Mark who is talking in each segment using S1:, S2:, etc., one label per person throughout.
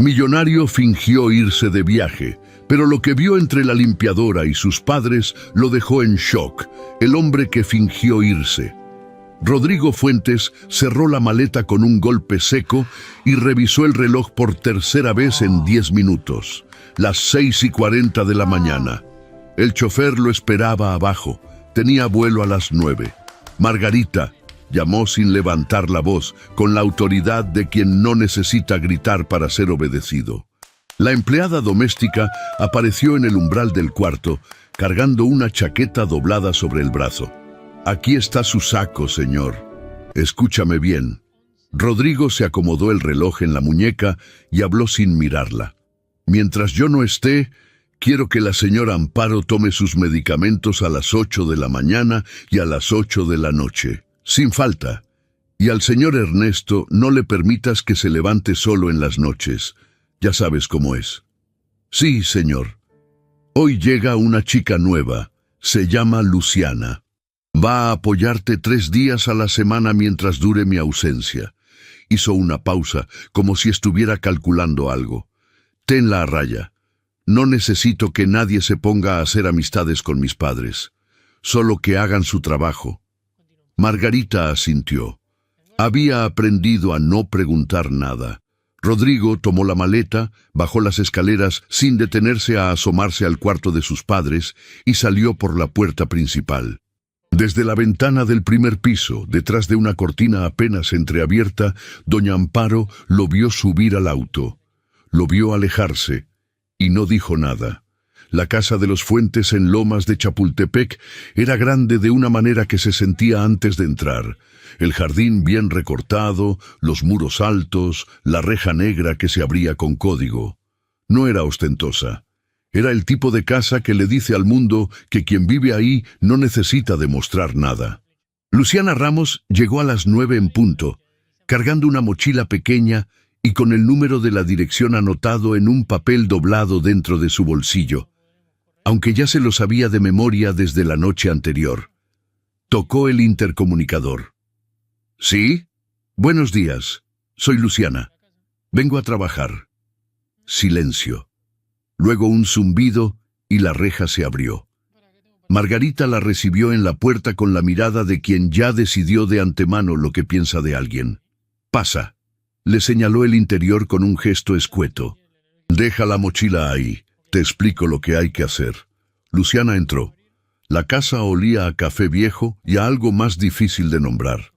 S1: Millonario fingió irse de viaje, pero lo que vio entre la limpiadora y sus padres lo dejó en shock. El hombre que fingió irse. Rodrigo Fuentes cerró la maleta con un golpe seco y revisó el reloj por tercera vez en 10 minutos. Las 6:40 de la mañana. El chofer lo esperaba abajo. Tenía vuelo a las 9. Margarita llamó sin levantar la voz, con la autoridad de quien no necesita gritar para ser obedecido. La empleada doméstica apareció en el umbral del cuarto, cargando una chaqueta doblada sobre el brazo. «Aquí está su saco, señor. Escúchame bien». Rodrigo se acomodó el reloj en la muñeca y habló sin mirarla. «Mientras yo no esté, quiero que la señora Amparo tome sus medicamentos a las 8 de la mañana y a las 8 de la noche, sin falta. Y al señor Ernesto no le permitas que se levante solo en las noches. Ya sabes cómo es». «Sí, señor. Hoy llega una chica nueva. Se llama Luciana. Va a apoyarte 3 días a la semana mientras dure mi ausencia». Hizo una pausa, como si estuviera calculando algo. «Tenla a raya. No necesito que nadie se ponga a hacer amistades con mis padres. Solo que hagan su trabajo». Margarita asintió. Había aprendido a no preguntar nada. Rodrigo tomó la maleta, bajó las escaleras sin detenerse a asomarse al cuarto de sus padres y salió por la puerta principal. Desde la ventana del primer piso, detrás de una cortina apenas entreabierta, doña Amparo lo vio subir al auto. Lo vio alejarse y no dijo nada. La casa de los Fuentes en Lomas de Chapultepec era grande de una manera que se sentía antes de entrar. El jardín bien recortado, los muros altos, la reja negra que se abría con código. No era ostentosa. Era el tipo de casa que le dice al mundo que quien vive ahí no necesita demostrar nada. Luciana Ramos llegó a las 9 en punto, cargando una mochila pequeña y con el número de la dirección anotado en un papel doblado dentro de su bolsillo, aunque ya se lo sabía de memoria desde la noche anterior. Tocó el intercomunicador. «¿Sí? Buenos días. Soy Luciana. Vengo a trabajar». Silencio. Luego un zumbido y la reja se abrió. Margarita la recibió en la puerta con la mirada de quien ya decidió de antemano lo que piensa de alguien. «Pasa», le señaló el interior con un gesto escueto. «Deja la mochila ahí, te explico lo que hay que hacer». Luciana entró. La casa olía a café viejo y a algo más difícil de nombrar.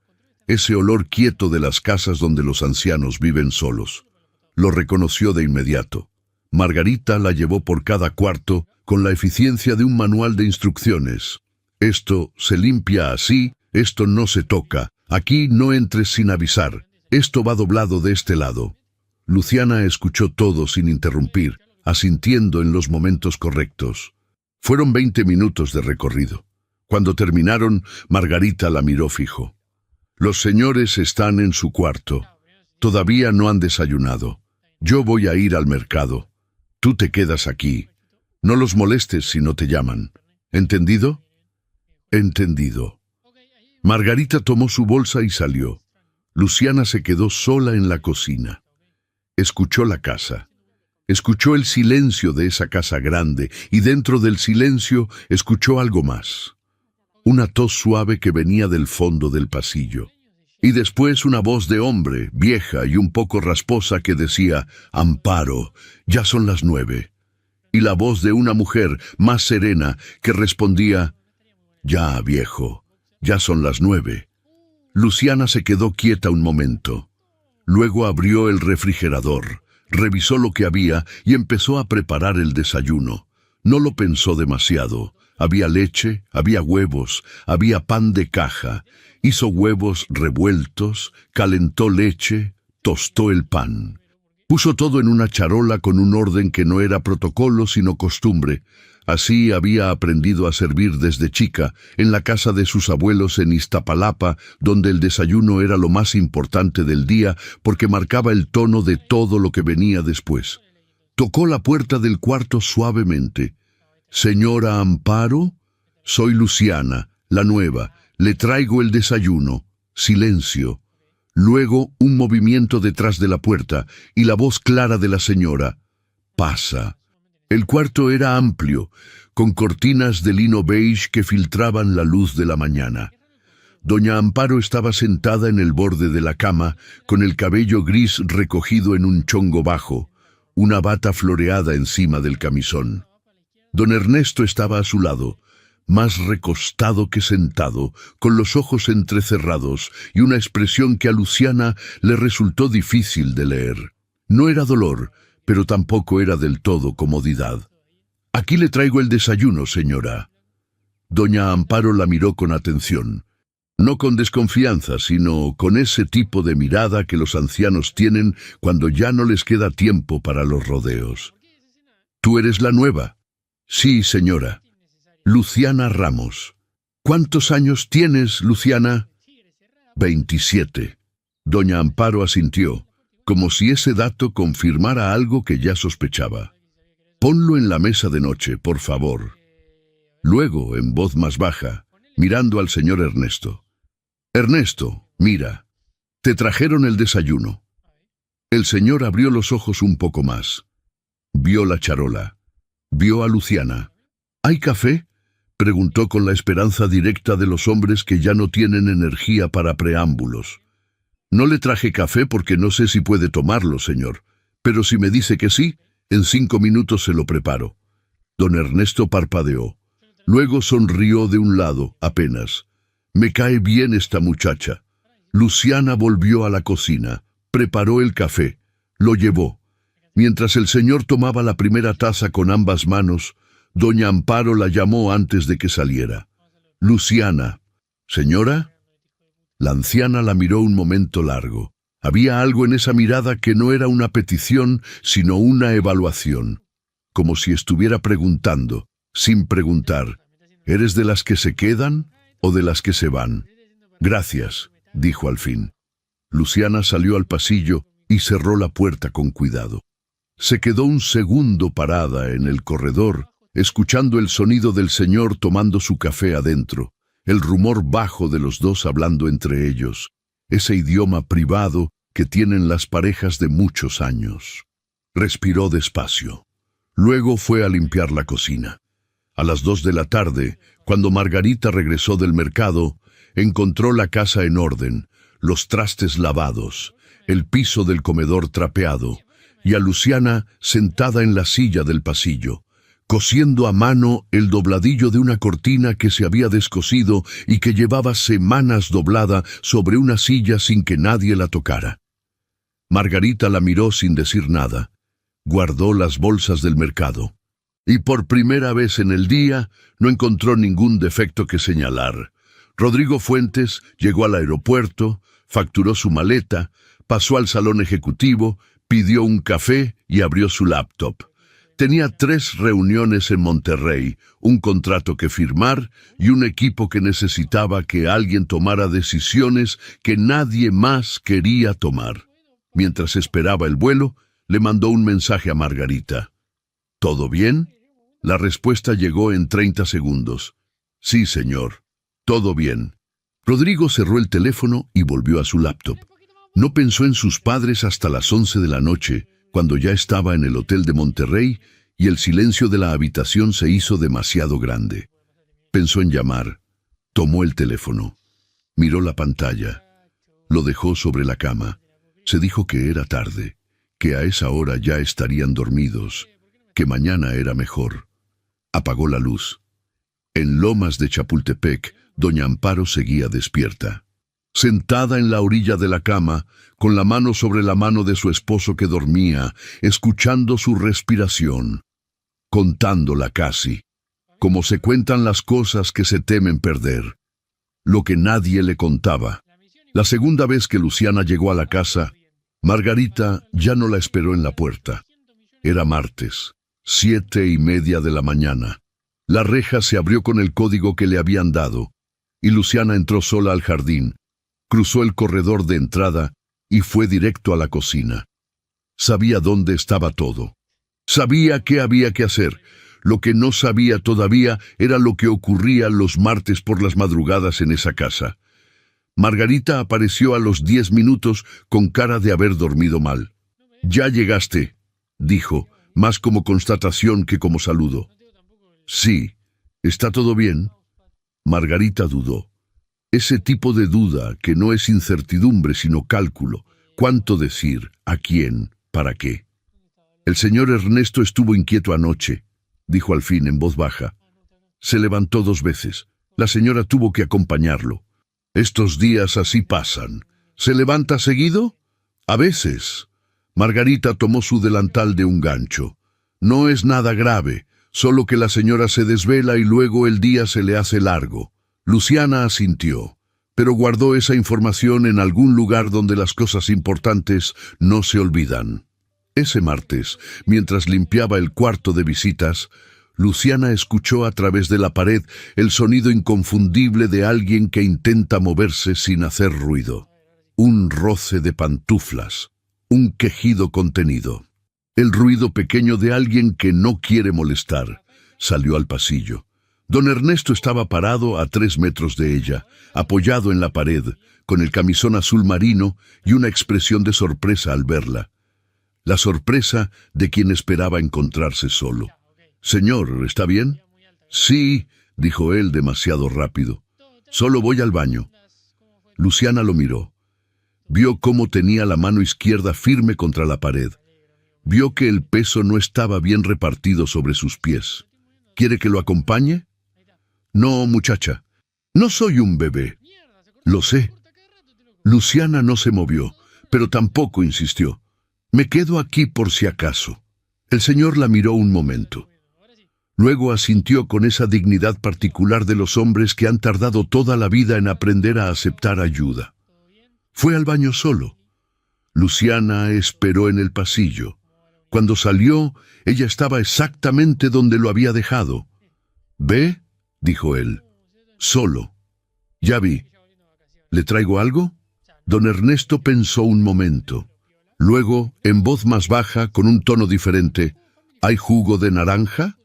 S1: Ese olor quieto de las casas donde los ancianos viven solos. Lo reconoció de inmediato. Margarita la llevó por cada cuarto con la eficiencia de un manual de instrucciones. «Esto se limpia así, esto no se toca, aquí no entres sin avisar, esto va doblado de este lado». Luciana escuchó todo sin interrumpir, asintiendo en los momentos correctos. Fueron 20 minutos de recorrido. Cuando terminaron, Margarita la miró fijo. «Los señores están en su cuarto. Todavía no han desayunado. Yo voy a ir al mercado. Tú te quedas aquí. No los molestes si no te llaman. ¿Entendido?» «Entendido». Margarita tomó su bolsa y salió. Luciana se quedó sola en la cocina. Escuchó la casa. Escuchó el silencio de esa casa grande y dentro del silencio escuchó algo más. Una tos suave que venía del fondo del pasillo. Y después una voz de hombre, vieja y un poco rasposa, que decía: «Amparo, ya son las 9». Y la voz de una mujer, más serena, que respondía: «Ya, viejo, ya son las 9». Luciana se quedó quieta un momento. Luego abrió el refrigerador, revisó lo que había y empezó a preparar el desayuno. No lo pensó demasiado. Había leche, había huevos, había pan de caja. Hizo huevos revueltos, calentó leche, tostó el pan. Puso todo en una charola con un orden que no era protocolo sino costumbre. Así había aprendido a servir desde chica, en la casa de sus abuelos en Iztapalapa, donde el desayuno era lo más importante del día porque marcaba el tono de todo lo que venía después. Tocó la puerta del cuarto suavemente. «Señora Amparo, soy Luciana, la nueva. Le traigo el desayuno». Silencio. Luego un movimiento detrás de la puerta y la voz clara de la señora. «Pasa». El cuarto era amplio, con cortinas de lino beige que filtraban la luz de la mañana. Doña Amparo estaba sentada en el borde de la cama, con el cabello gris recogido en un chongo bajo, una bata floreada encima del camisón. Don Ernesto estaba a su lado, más recostado que sentado, con los ojos entrecerrados y una expresión que a Luciana le resultó difícil de leer. No era dolor, pero tampoco era del todo comodidad. «Aquí le traigo el desayuno, señora». Doña Amparo la miró con atención. No con desconfianza, sino con ese tipo de mirada que los ancianos tienen cuando ya no les queda tiempo para los rodeos. «¿Tú eres la nueva?» «Sí, señora. Luciana Ramos». «¿Cuántos años tienes, Luciana?» 27. Doña Amparo asintió, como si ese dato confirmara algo que ya sospechaba. «Ponlo en la mesa de noche, por favor». Luego, en voz más baja, mirando al señor Ernesto. «Ernesto, mira, te trajeron el desayuno». El señor abrió los ojos un poco más. Vio la charola. Vio a Luciana. «¿Hay café?», preguntó con la esperanza directa de los hombres que ya no tienen energía para preámbulos. «No le traje café porque no sé si puede tomarlo, señor, pero si me dice que sí, en 5 minutos se lo preparo». Don Ernesto parpadeó. Luego sonrió de un lado, apenas. «Me cae bien esta muchacha». Luciana volvió a la cocina, preparó el café, lo llevó. Mientras el señor tomaba la primera taza con ambas manos, doña Amparo la llamó antes de que saliera. «Luciana». «¿Señora?» La anciana la miró un momento largo. Había algo en esa mirada que no era una petición, sino una evaluación. Como si estuviera preguntando, sin preguntar, «¿Eres de las que se quedan o de las que se van?» «Gracias», dijo al fin. Luciana salió al pasillo y cerró la puerta con cuidado. Se quedó un segundo parada en el corredor, escuchando el sonido del señor tomando su café adentro, el rumor bajo de los dos hablando entre ellos, ese idioma privado que tienen las parejas de muchos años. Respiró despacio. Luego fue a limpiar la cocina. A las 2 de la tarde, cuando Margarita regresó del mercado, encontró la casa en orden, los trastes lavados, el piso del comedor trapeado, y a Luciana sentada en la silla del pasillo, cosiendo a mano el dobladillo de una cortina que se había descosido y que llevaba semanas doblada sobre una silla sin que nadie la tocara. Margarita la miró sin decir nada. Guardó las bolsas del mercado. Y por primera vez en el día no encontró ningún defecto que señalar. Rodrigo Fuentes llegó al aeropuerto, facturó su maleta, pasó al salón ejecutivo, pidió un café y abrió su laptop. Tenía 3 reuniones en Monterrey, un contrato que firmar y un equipo que necesitaba que alguien tomara decisiones que nadie más quería tomar. Mientras esperaba el vuelo, le mandó un mensaje a Margarita. «¿Todo bien?» La respuesta llegó en 30 segundos. «Sí, señor. Todo bien». Rodrigo cerró el teléfono y volvió a su laptop. No pensó en sus padres hasta las 11 de la noche, cuando ya estaba en el hotel de Monterrey y el silencio de la habitación se hizo demasiado grande. Pensó en llamar. Tomó el teléfono. Miró la pantalla. Lo dejó sobre la cama. Se dijo que era tarde, que a esa hora ya estarían dormidos, que mañana era mejor. Apagó la luz. En Lomas de Chapultepec, doña Amparo seguía despierta. Sentada en la orilla de la cama, con la mano sobre la mano de su esposo que dormía, escuchando su respiración, contándola casi, como se cuentan las cosas que se temen perder, lo que nadie le contaba. La segunda vez que Luciana llegó a la casa, Margarita ya no la esperó en la puerta. Era martes, 7:30 de la mañana. La reja se abrió con el código que le habían dado, y Luciana entró sola al jardín, cruzó el corredor de entrada y fue directo a la cocina. Sabía dónde estaba todo. Sabía qué había que hacer. Lo que no sabía todavía era lo que ocurría los martes por las madrugadas en esa casa. Margarita apareció a los 10 minutos con cara de haber dormido mal. «Ya llegaste», dijo, más como constatación que como saludo. «Sí, ¿está todo bien?» Margarita dudó. Ese tipo de duda que no es incertidumbre sino cálculo. ¿Cuánto decir? ¿A quién? ¿Para qué? «El señor Ernesto estuvo inquieto anoche», dijo al fin en voz baja. «Se levantó 2 veces. La señora tuvo que acompañarlo. Estos días así pasan. ¿Se levanta seguido?» «A veces». Margarita tomó su delantal de un gancho. «No es nada grave, solo que la señora se desvela y luego el día se le hace largo». Luciana asintió, pero guardó esa información en algún lugar donde las cosas importantes no se olvidan. Ese martes, mientras limpiaba el cuarto de visitas, Luciana escuchó a través de la pared el sonido inconfundible de alguien que intenta moverse sin hacer ruido. Un roce de pantuflas, un quejido contenido. El ruido pequeño de alguien que no quiere molestar. Salió al pasillo. Don Ernesto estaba parado a 3 metros de ella, apoyado en la pared, con el camisón azul marino y una expresión de sorpresa al verla. La sorpresa de quien esperaba encontrarse solo. «Señor, ¿está bien?» «Sí», dijo él demasiado rápido. «Solo voy al baño». Luciana lo miró. Vio cómo tenía la mano izquierda firme contra la pared. Vio que el peso no estaba bien repartido sobre sus pies. «¿Quiere que lo acompañe?» «No, muchacha. No soy un bebé». «Lo sé». Luciana no se movió, pero tampoco insistió. «Me quedo aquí por si acaso». El señor la miró un momento. Luego asintió con esa dignidad particular de los hombres que han tardado toda la vida en aprender a aceptar ayuda. Fue al baño solo. Luciana esperó en el pasillo. Cuando salió, ella estaba exactamente donde lo había dejado. «¿Ve?», dijo él. «Solo». «Ya vi. ¿Le traigo algo?» Don Ernesto pensó un momento. Luego, en voz más baja, con un tono diferente, «¿Hay jugo de naranja?»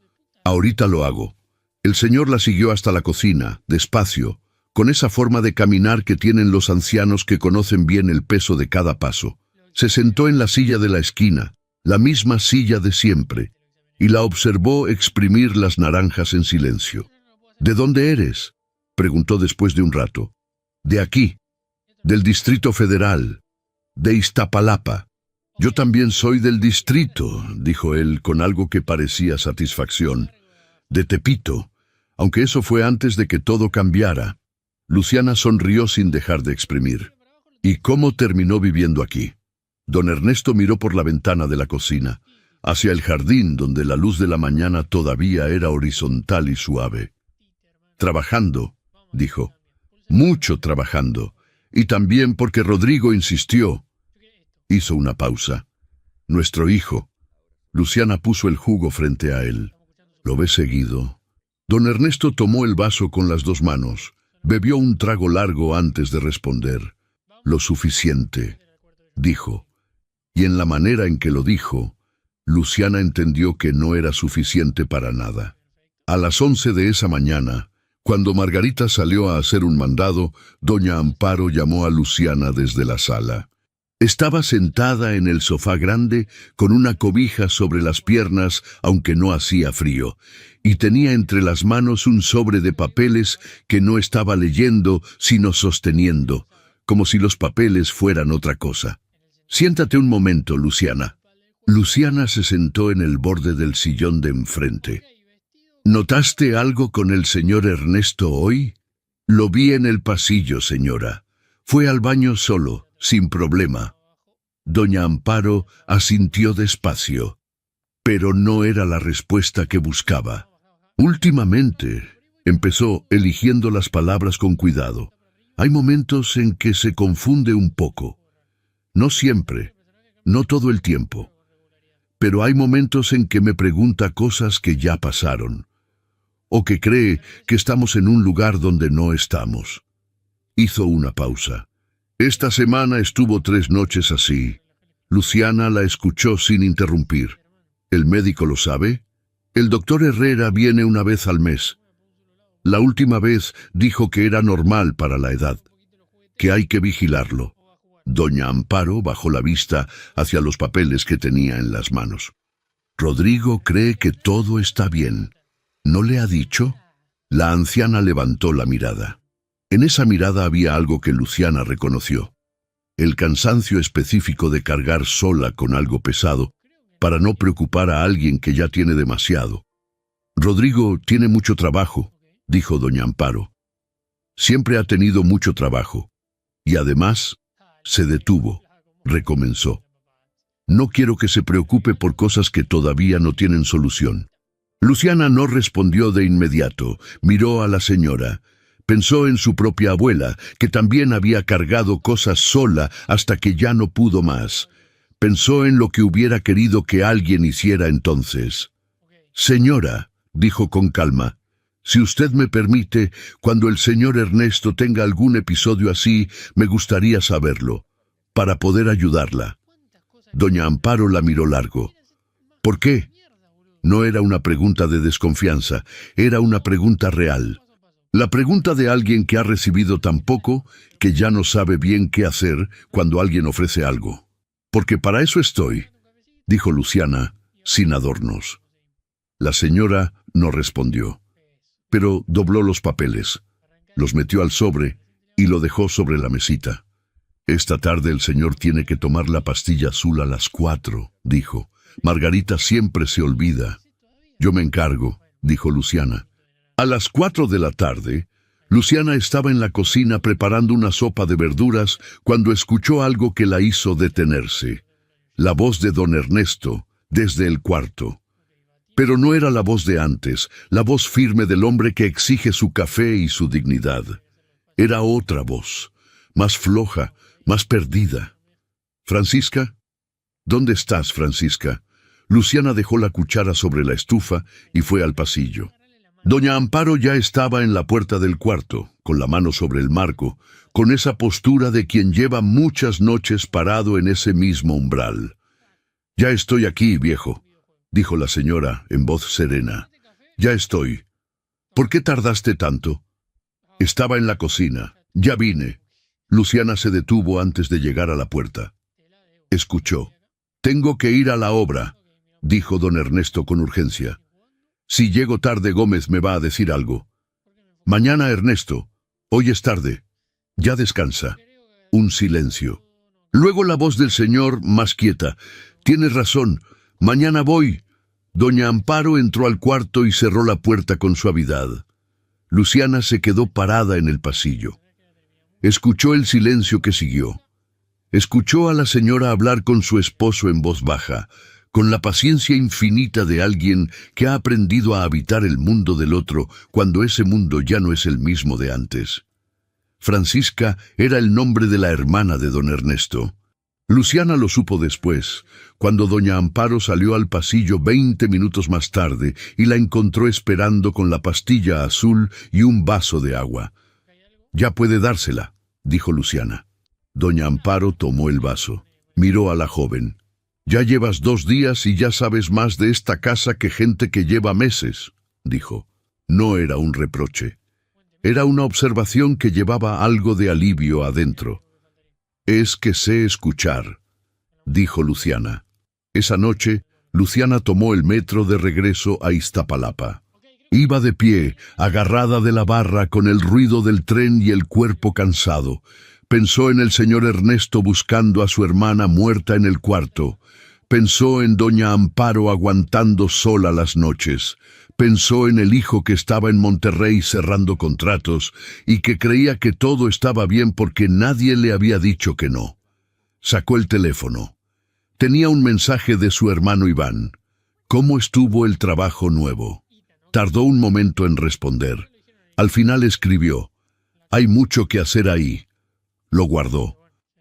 S1: «Ahorita lo hago». El señor la siguió hasta la cocina, despacio, con esa forma de caminar que tienen los ancianos que conocen bien el peso de cada paso. Se sentó en la silla de la esquina, la misma silla de siempre, y la observó exprimir las naranjas en silencio. «¿De dónde eres?», preguntó después de un rato. «De aquí, del Distrito Federal, de Iztapalapa». «Yo también soy del distrito», dijo él con algo que parecía satisfacción. «De Tepito, aunque eso fue antes de que todo cambiara». Luciana sonrió sin dejar de exprimir. «¿Y cómo terminó viviendo aquí?» Don Ernesto miró por la ventana de la cocina, hacia el jardín donde la luz de la mañana todavía era horizontal y suave. «Trabajando», dijo. «Mucho trabajando. Y también porque Rodrigo insistió». Hizo una pausa. «Nuestro hijo». Luciana puso el jugo frente a él. «¿Lo ve seguido?» Don Ernesto tomó el vaso con las 2 manos. Bebió un trago largo antes de responder. «Lo suficiente», dijo. Y en la manera en que lo dijo, Luciana entendió que no era suficiente para nada. A las 11 de esa mañana, cuando Margarita salió a hacer un mandado, doña Amparo llamó a Luciana desde la sala. Estaba sentada en el sofá grande, con una cobija sobre las piernas, aunque no hacía frío, y tenía entre las manos un sobre de papeles que no estaba leyendo, sino sosteniendo, como si los papeles fueran otra cosa. «Siéntate un momento, Luciana». Luciana se sentó en el borde del sillón de enfrente. «¿Notaste algo con el señor Ernesto hoy?» «Lo vi en el pasillo, señora. Fue al baño solo, sin problema». Doña Amparo asintió despacio, pero no era la respuesta que buscaba. «Últimamente», empezó, eligiendo las palabras con cuidado, «hay momentos en que se confunde un poco. No siempre, no todo el tiempo. Pero hay momentos en que me pregunta cosas que ya pasaron, o que cree que estamos en un lugar donde no estamos». Hizo una pausa. «Esta semana estuvo 3 noches así». Luciana la escuchó sin interrumpir. «¿El médico lo sabe?» «El doctor Herrera viene una vez al mes. La última vez dijo que era normal para la edad». que hay que vigilarlo. Doña Amparo bajó la vista hacia los papeles que tenía en las manos. Rodrigo cree que todo está bien. ¿No le ha dicho? La anciana levantó la mirada. En esa mirada había algo que Luciana reconoció. El cansancio específico de cargar sola con algo pesado para no preocupar a alguien que ya tiene demasiado. Rodrigo tiene mucho trabajo, dijo doña Amparo. Siempre ha tenido mucho trabajo. Y además, se detuvo, recomenzó. No quiero que se preocupe por cosas que todavía no tienen solución. Luciana no respondió de inmediato, miró a la señora. Pensó en su propia abuela, que también había cargado cosas sola hasta que ya no pudo más. Pensó en lo que hubiera querido que alguien hiciera entonces. Señora, dijo con calma, si usted me permite, cuando el señor Ernesto tenga algún episodio así, me gustaría saberlo, para poder ayudarla. Doña Amparo la miró largo. ¿Por qué? No era una pregunta de desconfianza, era una pregunta real. La pregunta de alguien que ha recibido tan poco que ya no sabe bien qué hacer cuando alguien ofrece algo. Porque para eso estoy, dijo Luciana, sin adornos. La señora no respondió, pero dobló los papeles, los metió al sobre y lo dejó sobre la mesita. Esta tarde el señor tiene que tomar la pastilla azul a las 4, dijo. Margarita siempre se olvida. Yo me encargo, dijo Luciana. A las 4 de la tarde, Luciana estaba en la cocina preparando una sopa de verduras cuando escuchó algo que la hizo detenerse. La voz de don Ernesto, desde el cuarto. Pero no era la voz de antes, la voz firme del hombre que exige su café y su dignidad. Era otra voz, más floja, más perdida. ¿Francisca? ¿Dónde estás, Francisca? Luciana dejó la cuchara sobre la estufa y fue al pasillo. Doña Amparo ya estaba en la puerta del cuarto, con la mano sobre el marco, con esa postura de quien lleva muchas noches parado en ese mismo umbral. «Ya estoy aquí, viejo», dijo la señora en voz serena. «Ya estoy. ¿Por qué tardaste tanto?» «Estaba en la cocina. Ya vine». Luciana se detuvo antes de llegar a la puerta. Escuchó. «Tengo que ir a la obra», dijo don Ernesto con urgencia. «Si llego tarde, Gómez me va a decir algo». «Mañana, Ernesto. Hoy es tarde. Ya descansa». Un silencio. Luego la voz del señor, más quieta. «Tienes razón. Mañana voy». Doña Amparo entró al cuarto y cerró la puerta con suavidad. Luciana se quedó parada en el pasillo. Escuchó el silencio que siguió. Escuchó a la señora hablar con su esposo en voz baja, con la paciencia infinita de alguien que ha aprendido a habitar el mundo del otro cuando ese mundo ya no es el mismo de antes. Francisca era el nombre de la hermana de don Ernesto. Luciana lo supo después, cuando doña Amparo salió al pasillo 20 minutos más tarde y la encontró esperando con la pastilla azul y un vaso de agua. «Ya puede dársela», dijo Luciana. Doña Amparo tomó el vaso. Miró a la joven. «Ya llevas 2 días y ya sabes más de esta casa que gente que lleva meses», dijo. No era un reproche. Era una observación que llevaba algo de alivio adentro. «Es que sé escuchar», dijo Luciana. Esa noche, Luciana tomó el metro de regreso a Iztapalapa. Iba de pie, agarrada de la barra con el ruido del tren y el cuerpo cansado. Pensó en el señor Ernesto buscando a su hermana muerta en el cuarto. Pensó en doña Amparo aguantando sola las noches. Pensó en el hijo que estaba en Monterrey cerrando contratos y que creía que todo estaba bien porque nadie le había dicho que no. Sacó el teléfono. Tenía un mensaje de su hermano Iván. ¿Cómo estuvo el trabajo nuevo? Tardó un momento en responder. Al final escribió: «Hay mucho que hacer ahí». Lo guardó.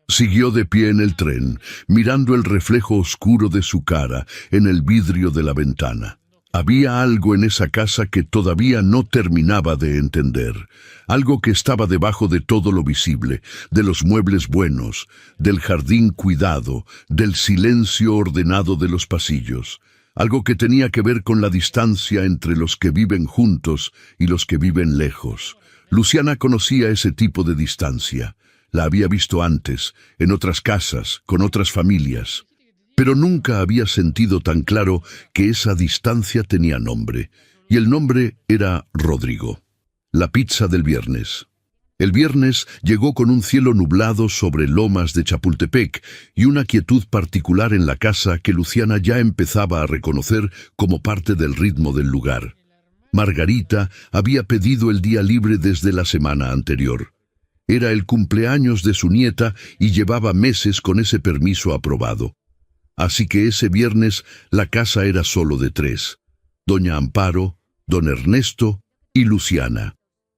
S1: Siguió de pie en el tren, mirando el reflejo oscuro de su cara en el vidrio de la ventana. Había algo en esa casa que todavía no terminaba de entender, algo que estaba debajo de todo lo visible, de los muebles buenos, del jardín cuidado, del silencio ordenado de los pasillos, algo que tenía que ver con la distancia entre los que viven juntos y los que viven lejos. Luciana conocía ese tipo de distancia. La había visto antes, en otras casas, con otras familias. Pero nunca había sentido tan claro que esa distancia tenía nombre, y el nombre era Rodrigo. La pizza del viernes. El viernes llegó con un cielo nublado sobre lomas de Chapultepec y una quietud particular en la casa que Luciana ya empezaba a reconocer como parte del ritmo del lugar. Margarita había pedido el día libre desde la semana anterior. Era el cumpleaños de su nieta y llevaba meses con ese permiso aprobado. Así que ese viernes la casa era solo de tres: doña Amparo, don Ernesto y Luciana.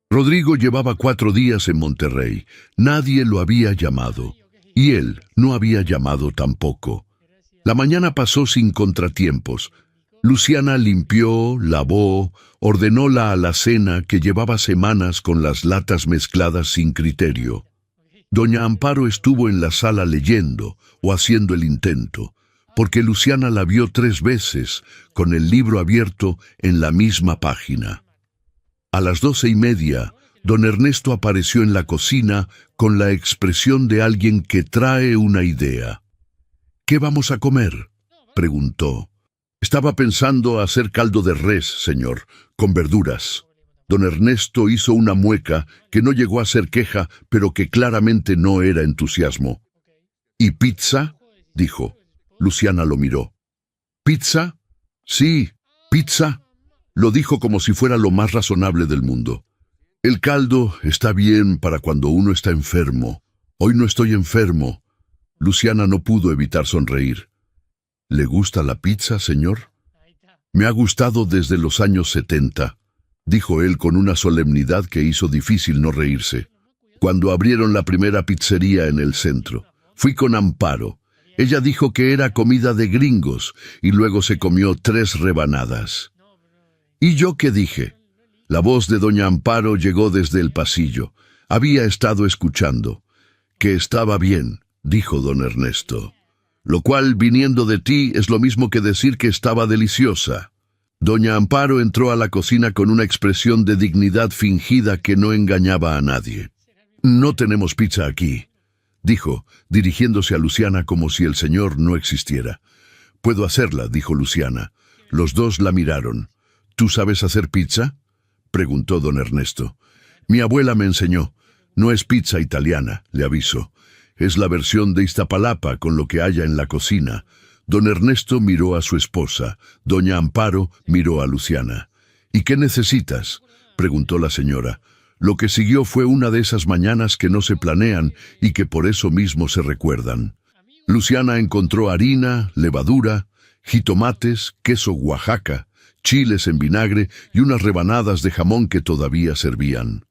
S1: Rodrigo llevaba 4 días en Monterrey. Nadie lo había llamado. Y él no había llamado tampoco. La mañana pasó sin contratiempos. Luciana limpió, lavó, ordenó la alacena que llevaba semanas con las latas mezcladas sin criterio. Doña Amparo estuvo en la sala leyendo o haciendo el intento, porque Luciana la vio 3 veces con el libro abierto en la misma página. A las 12:30, don Ernesto apareció en la cocina con la expresión de alguien que trae una idea. «¿Qué vamos a comer?», preguntó. «Estaba pensando hacer caldo de res, señor, con verduras». Don Ernesto hizo una mueca que no llegó a ser queja, pero que claramente no era entusiasmo. «¿Y pizza?», dijo. Luciana lo miró. «¿Pizza? Sí, pizza», lo dijo como si fuera lo más razonable del mundo. «El caldo está bien para cuando uno está enfermo. Hoy no estoy enfermo». Luciana no pudo evitar sonreír. «¿Le gusta la pizza, señor?». «Me ha gustado desde los años 70», dijo él con una solemnidad que hizo difícil no reírse. «Cuando abrieron la primera pizzería en el centro. Fui con Amparo. Ella dijo que era comida de gringos y luego se comió 3 rebanadas. ¿Y yo qué dije?». La voz de doña Amparo llegó desde el pasillo. Había estado escuchando. «Que estaba bien», dijo don Ernesto. «Lo cual, viniendo de ti, es lo mismo que decir que estaba deliciosa». Doña Amparo entró a la cocina con una expresión de dignidad fingida que no engañaba a nadie. «No tenemos pizza aquí», dijo, dirigiéndose a Luciana como si el señor no existiera. «Puedo hacerla», dijo Luciana. Los dos la miraron. «¿Tú sabes hacer pizza?», preguntó don Ernesto. «Mi abuela me enseñó. No es pizza italiana, le aviso. Es la versión de Iztapalapa con lo que haya en la cocina». Don Ernesto miró a su esposa. Doña Amparo miró a Luciana. «¿Y qué necesitas?», preguntó la señora. Lo que siguió fue una de esas mañanas que no se planean y que por eso mismo se recuerdan. Luciana encontró harina, levadura, jitomates, queso Oaxaca, chiles en vinagre y unas rebanadas de jamón que todavía servían.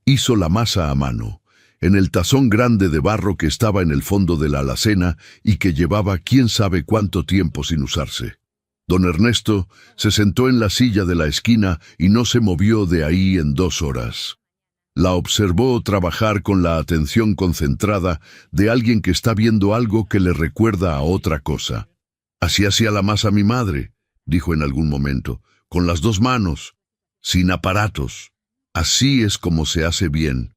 S1: Hizo la masa a mano, en el tazón grande de barro que estaba en el fondo de la alacena y que llevaba quién sabe cuánto tiempo sin usarse. Don Ernesto se sentó en la silla de la esquina y no se movió de ahí en 2 horas. La observó trabajar con la atención concentrada de alguien que está viendo algo que le recuerda a otra cosa. «Así hacía la masa mi madre», dijo en algún momento, «con las 2 manos, sin aparatos. Así es como se hace bien»,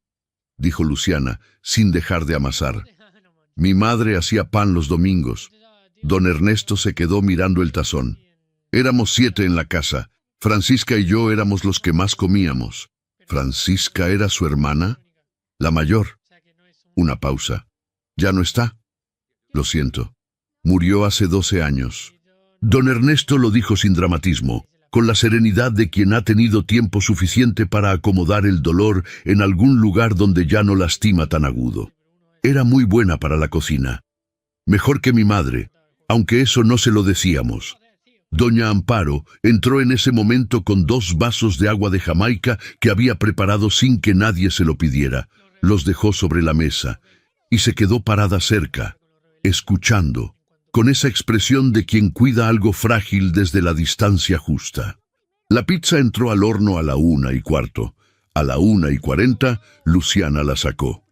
S1: dijo Luciana, sin dejar de amasar. «Mi madre hacía pan los domingos». Don Ernesto se quedó mirando el tazón. «Éramos 7 en la casa. Francisca y yo éramos los que más comíamos». «¿Francisca era su hermana?». «La mayor». Una pausa. «¿Ya no está?». «Lo siento. Murió hace 12 años». Don Ernesto lo dijo sin dramatismo, con la serenidad de quien ha tenido tiempo suficiente para acomodar el dolor en algún lugar donde ya no lastima tan agudo. Era muy buena para la cocina. Mejor que mi madre, aunque eso no se lo decíamos. Doña Amparo entró en ese momento con 2 vasos de agua de Jamaica que había preparado sin que nadie se lo pidiera. Los dejó sobre la mesa y se quedó parada cerca, escuchando, con esa expresión de quien cuida algo frágil desde la distancia justa. La pizza entró al horno a la 1:15. A la 1:40, Luciana la sacó.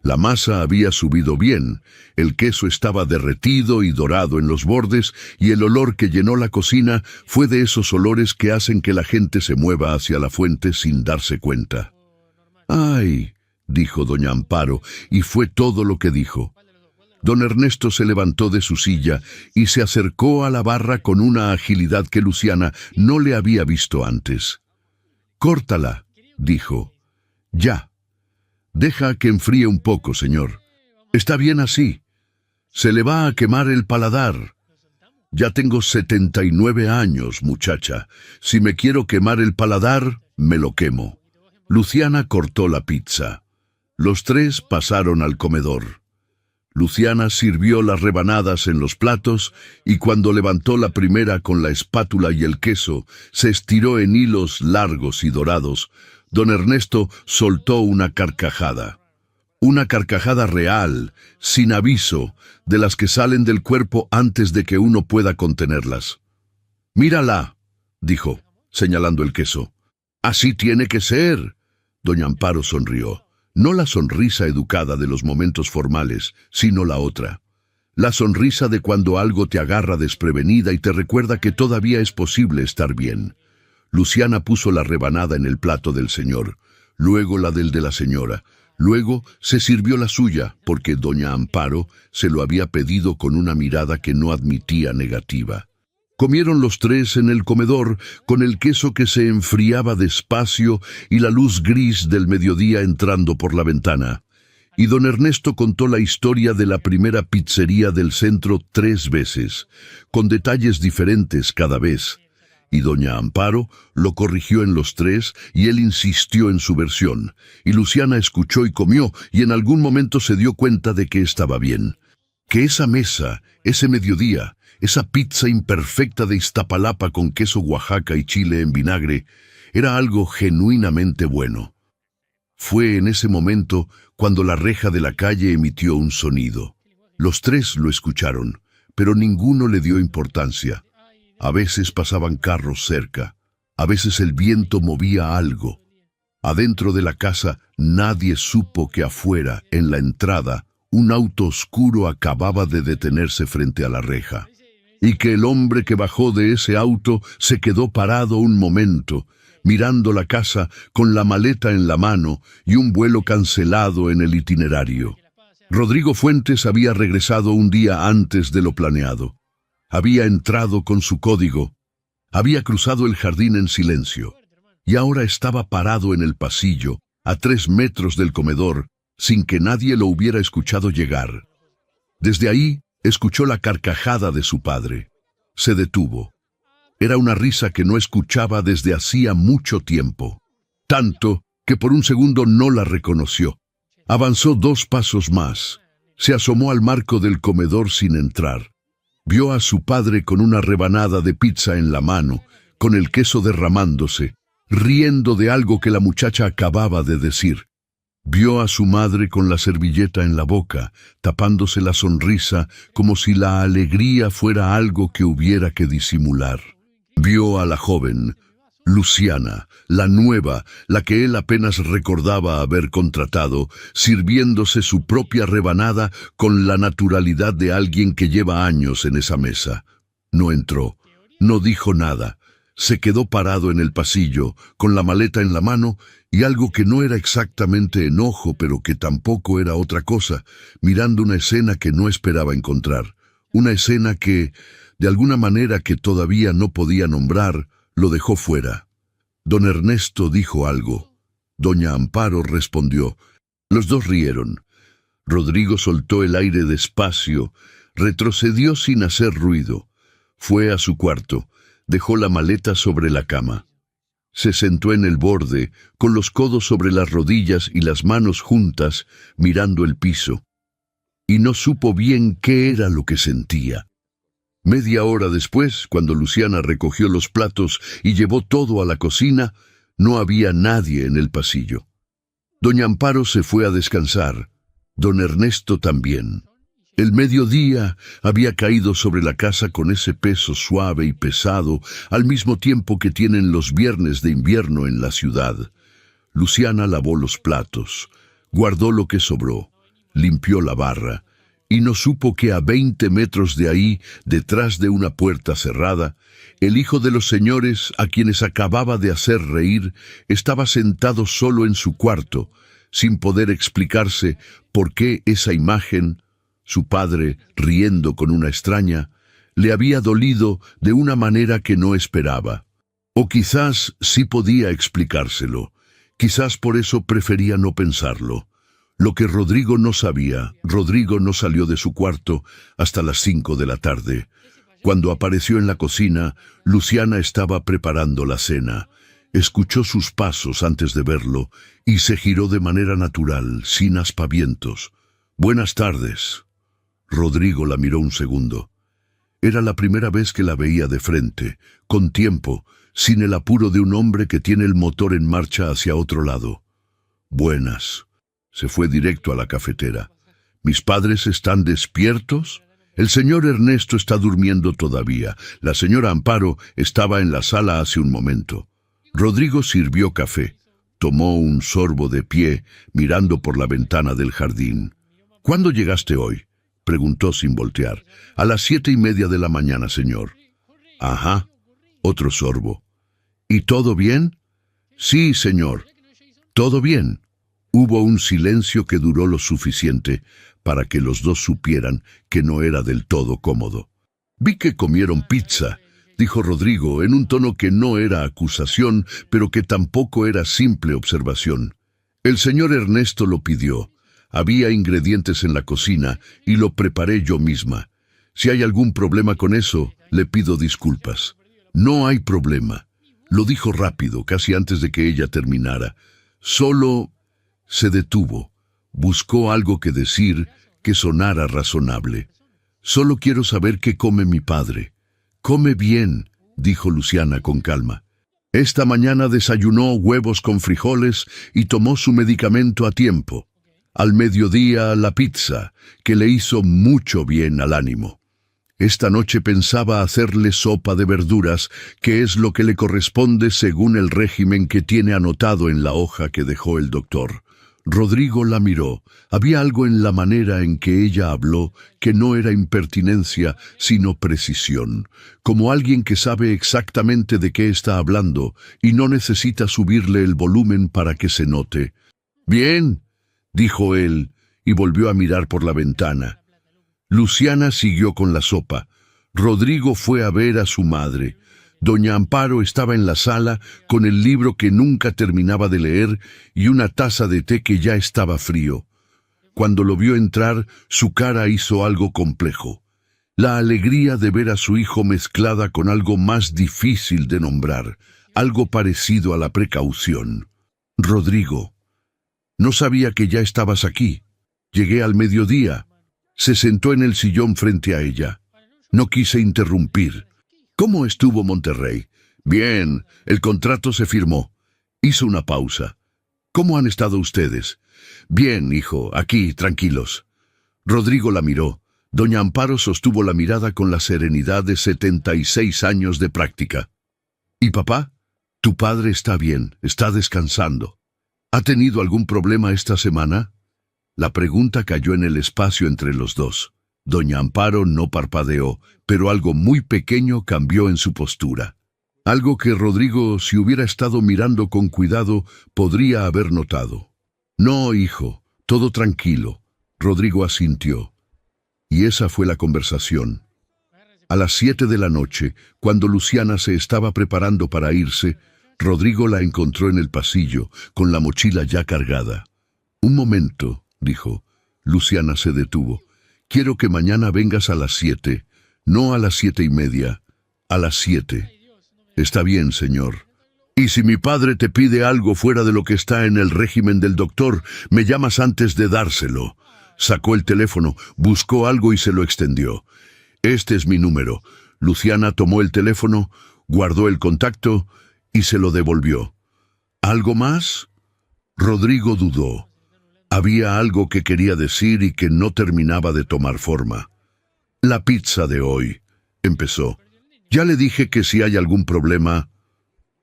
S1: La masa había subido bien, el queso estaba derretido y dorado en los bordes, y el olor que llenó la cocina fue de esos olores que hacen que la gente se mueva hacia la fuente sin darse cuenta. «Ay», dijo doña Amparo, y fue todo lo que dijo. Don Ernesto se levantó de su silla y se acercó a la barra con una agilidad que Luciana no le había visto antes. «Córtala», dijo. «Ya. Deja que enfríe un poco, señor. Está bien así. Se le va a quemar el paladar. Ya tengo 79 años, muchacha. Si me quiero quemar el paladar, me lo quemo». Luciana cortó la pizza. Los tres pasaron al comedor. Luciana sirvió las rebanadas en los platos y cuando levantó la primera con la espátula y el queso, se estiró en hilos largos y dorados. Don Ernesto soltó una carcajada. Una carcajada real, sin aviso, de las que salen del cuerpo antes de que uno pueda contenerlas. «Mírala», dijo, señalando el queso. «Así tiene que ser». Doña Amparo sonrió. No la sonrisa educada de los momentos formales, sino la otra. La sonrisa de cuando algo te agarra desprevenida y te recuerda que todavía es posible estar bien. Luciana puso la rebanada en el plato del señor, luego la del de la señora. Luego se sirvió la suya, porque doña Amparo se lo había pedido con una mirada que no admitía negativa. Comieron los tres en el comedor, con el queso que se enfriaba despacio y la luz gris del mediodía entrando por la ventana. Y don Ernesto contó la historia de la primera pizzería del centro 3 veces, con detalles diferentes cada vez. Y doña Amparo lo corrigió en los 3 y él insistió en su versión. Y Luciana escuchó y comió y en algún momento se dio cuenta de que estaba bien. Que esa mesa, ese mediodía, esa pizza imperfecta de Iztapalapa con queso Oaxaca y chile en vinagre, era algo genuinamente bueno. Fue en ese momento cuando la reja de la calle emitió un sonido. Los 3 lo escucharon, pero ninguno le dio importancia. A veces pasaban carros cerca, a veces el viento movía algo. Adentro de la casa nadie supo que afuera, en la entrada, un auto oscuro acababa de detenerse frente a la reja. Y que el hombre que bajó de ese auto se quedó parado un momento, mirando la casa con la maleta en la mano y un vuelo cancelado en el itinerario. Rodrigo Fuentes había regresado un día antes de lo planeado. Había entrado con su código, había cruzado el jardín en silencio, y ahora estaba parado en el pasillo, a 3 metros del comedor, sin que nadie lo hubiera escuchado llegar. Desde ahí, escuchó la carcajada de su padre. Se detuvo. Era una risa que no escuchaba desde hacía mucho tiempo. Tanto que por un segundo no la reconoció. Avanzó 2 pasos más. Se asomó al marco del comedor sin entrar. Vio a su padre con una rebanada de pizza en la mano, con el queso derramándose, riendo de algo que la muchacha acababa de decir. Vio a su madre con la servilleta en la boca, tapándose la sonrisa como si la alegría fuera algo que hubiera que disimular. Vio a la joven, Luciana, la nueva, la que él apenas recordaba haber contratado, sirviéndose su propia rebanada con la naturalidad de alguien que lleva años en esa mesa. No entró, no dijo nada. Se quedó parado en el pasillo, con la maleta en la mano, y algo que no era exactamente enojo, pero que tampoco era otra cosa, mirando una escena que no esperaba encontrar. Una escena que, de alguna manera que todavía no podía nombrar, lo dejó fuera. Don Ernesto dijo algo. Doña Amparo respondió. Los 2 rieron. Rodrigo soltó el aire despacio, retrocedió sin hacer ruido. Fue a su cuarto. Dejó la maleta sobre la cama. Se sentó en el borde, con los codos sobre las rodillas y las manos juntas, mirando el piso. Y no supo bien qué era lo que sentía. Media hora después, cuando Luciana recogió los platos y llevó todo a la cocina, no había nadie en el pasillo. Doña Amparo se fue a descansar. Don Ernesto también. El mediodía había caído sobre la casa con ese peso suave y pesado, al mismo tiempo que tienen los viernes de invierno en la ciudad. Luciana lavó los platos, guardó lo que sobró, limpió la barra, y no supo que a 20 metros de ahí, detrás de una puerta cerrada, el hijo de los señores a quienes acababa de hacer reír estaba sentado solo en su cuarto, sin poder explicarse por qué esa imagen, su padre riendo con una extraña, le había dolido de una manera que no esperaba. O quizás sí podía explicárselo. Quizás por eso prefería no pensarlo. Lo que Rodrigo no sabía, Rodrigo no salió de su cuarto hasta las 5 de la tarde. Cuando apareció en la cocina, Luciana estaba preparando la cena. Escuchó sus pasos antes de verlo y se giró de manera natural, sin aspavientos. «Buenas tardes». Rodrigo la miró un segundo. Era la primera vez que la veía de frente, con tiempo, sin el apuro de un hombre que tiene el motor en marcha hacia otro lado. «Buenas». Se fue directo a la cafetera. «¿Mis padres están despiertos?» «El señor Ernesto está durmiendo todavía. La señora Amparo estaba en la sala hace un momento». Rodrigo sirvió café. Tomó un sorbo de pie, mirando por la ventana del jardín. «¿Cuándo llegaste hoy?», preguntó sin voltear. «A las 7:30 de la mañana, señor». «Ajá». Otro sorbo. «¿Y todo bien?» «Sí, señor. Todo bien». Hubo un silencio que duró lo suficiente para que los dos supieran que no era del todo cómodo. «Vi que comieron pizza», dijo Rodrigo en un tono que no era acusación, pero que tampoco era simple observación. «El señor Ernesto lo pidió. Había ingredientes en la cocina y lo preparé yo misma. Si hay algún problema con eso, le pido disculpas». «No hay problema», lo dijo rápido, casi antes de que ella terminara. «Solo…» Se detuvo. Buscó algo que decir que sonara razonable. «Solo quiero saber qué come mi padre». «Come bien», dijo Luciana con calma. «Esta mañana desayunó huevos con frijoles y tomó su medicamento a tiempo. Al mediodía la pizza, que le hizo mucho bien al ánimo. Esta noche pensaba hacerle sopa de verduras, que es lo que le corresponde según el régimen que tiene anotado en la hoja que dejó el doctor». Rodrigo la miró. Había algo en la manera en que ella habló que no era impertinencia, sino precisión, como alguien que sabe exactamente de qué está hablando y no necesita subirle el volumen para que se note. «Bien», dijo él, y volvió a mirar por la ventana. Luciana siguió con la sopa. Rodrigo fue a ver a su madre. Doña Amparo estaba en la sala con el libro que nunca terminaba de leer y una taza de té que ya estaba frío. Cuando lo vio entrar, su cara hizo algo complejo. La alegría de ver a su hijo mezclada con algo más difícil de nombrar, algo parecido a la precaución. «Rodrigo, no sabía que ya estabas aquí. Llegué al mediodía». Se sentó en el sillón frente a ella. No quise interrumpir. «¿Cómo estuvo Monterrey?» «Bien, el contrato se firmó». Hizo una pausa. «¿Cómo han estado ustedes?» «Bien, hijo, aquí, tranquilos». Rodrigo la miró. Doña Amparo sostuvo la mirada con la serenidad de 76 años de práctica. «¿Y papá?» «Tu padre está bien, está descansando». «¿Ha tenido algún problema esta semana?» La pregunta cayó en el espacio entre los dos. Doña Amparo no parpadeó, pero algo muy pequeño cambió en su postura. Algo que Rodrigo, si hubiera estado mirando con cuidado, podría haber notado. «No, hijo, todo tranquilo». Rodrigo asintió. Y esa fue la conversación. A las 7 de la noche, cuando Luciana se estaba preparando para irse, Rodrigo la encontró en el pasillo, con la mochila ya cargada. «Un momento», dijo. Luciana se detuvo. «Quiero que mañana vengas a las 7, no a las 7:30, a las 7. «Está bien, señor. Y si mi padre te pide algo fuera de lo que está en el régimen del doctor, me llamas antes de dárselo». Sacó el teléfono, buscó algo y se lo extendió. «Este es mi número». Luciana tomó el teléfono, guardó el contacto y se lo devolvió. «¿Algo más?» Rodrigo dudó. Había algo que quería decir y que no terminaba de tomar forma. «La pizza de hoy», empezó. «Ya le dije que si hay algún problema».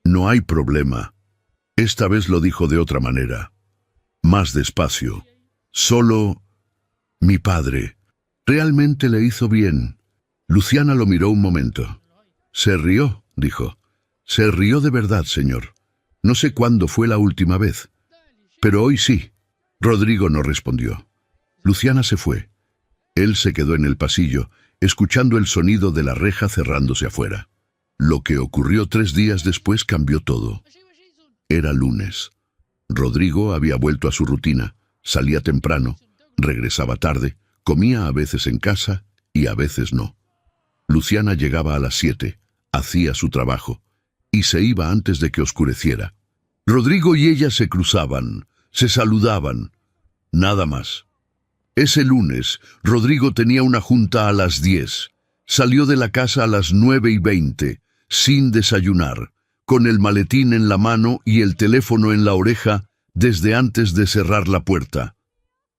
S1: «No hay problema». Esta vez lo dijo de otra manera. Más despacio. «Solo… mi padre. Realmente le hizo bien». Luciana lo miró un momento. «Se rió», dijo. «Se rió de verdad, señor. No sé cuándo fue la última vez. Pero hoy sí». Rodrigo no respondió. Luciana se fue. Él se quedó en el pasillo, escuchando el sonido de la reja cerrándose afuera. Lo que ocurrió 3 días después cambió todo. Era lunes. Rodrigo había vuelto a su rutina. Salía temprano, regresaba tarde, comía a veces en casa y a veces no. Luciana llegaba a las 7, hacía su trabajo y se iba antes de que oscureciera. Rodrigo y ella se cruzaban, se saludaban, nada más. Ese lunes, Rodrigo tenía una junta a las 10. Salió de la casa a las 9:20, sin desayunar, con el maletín en la mano y el teléfono en la oreja desde antes de cerrar la puerta.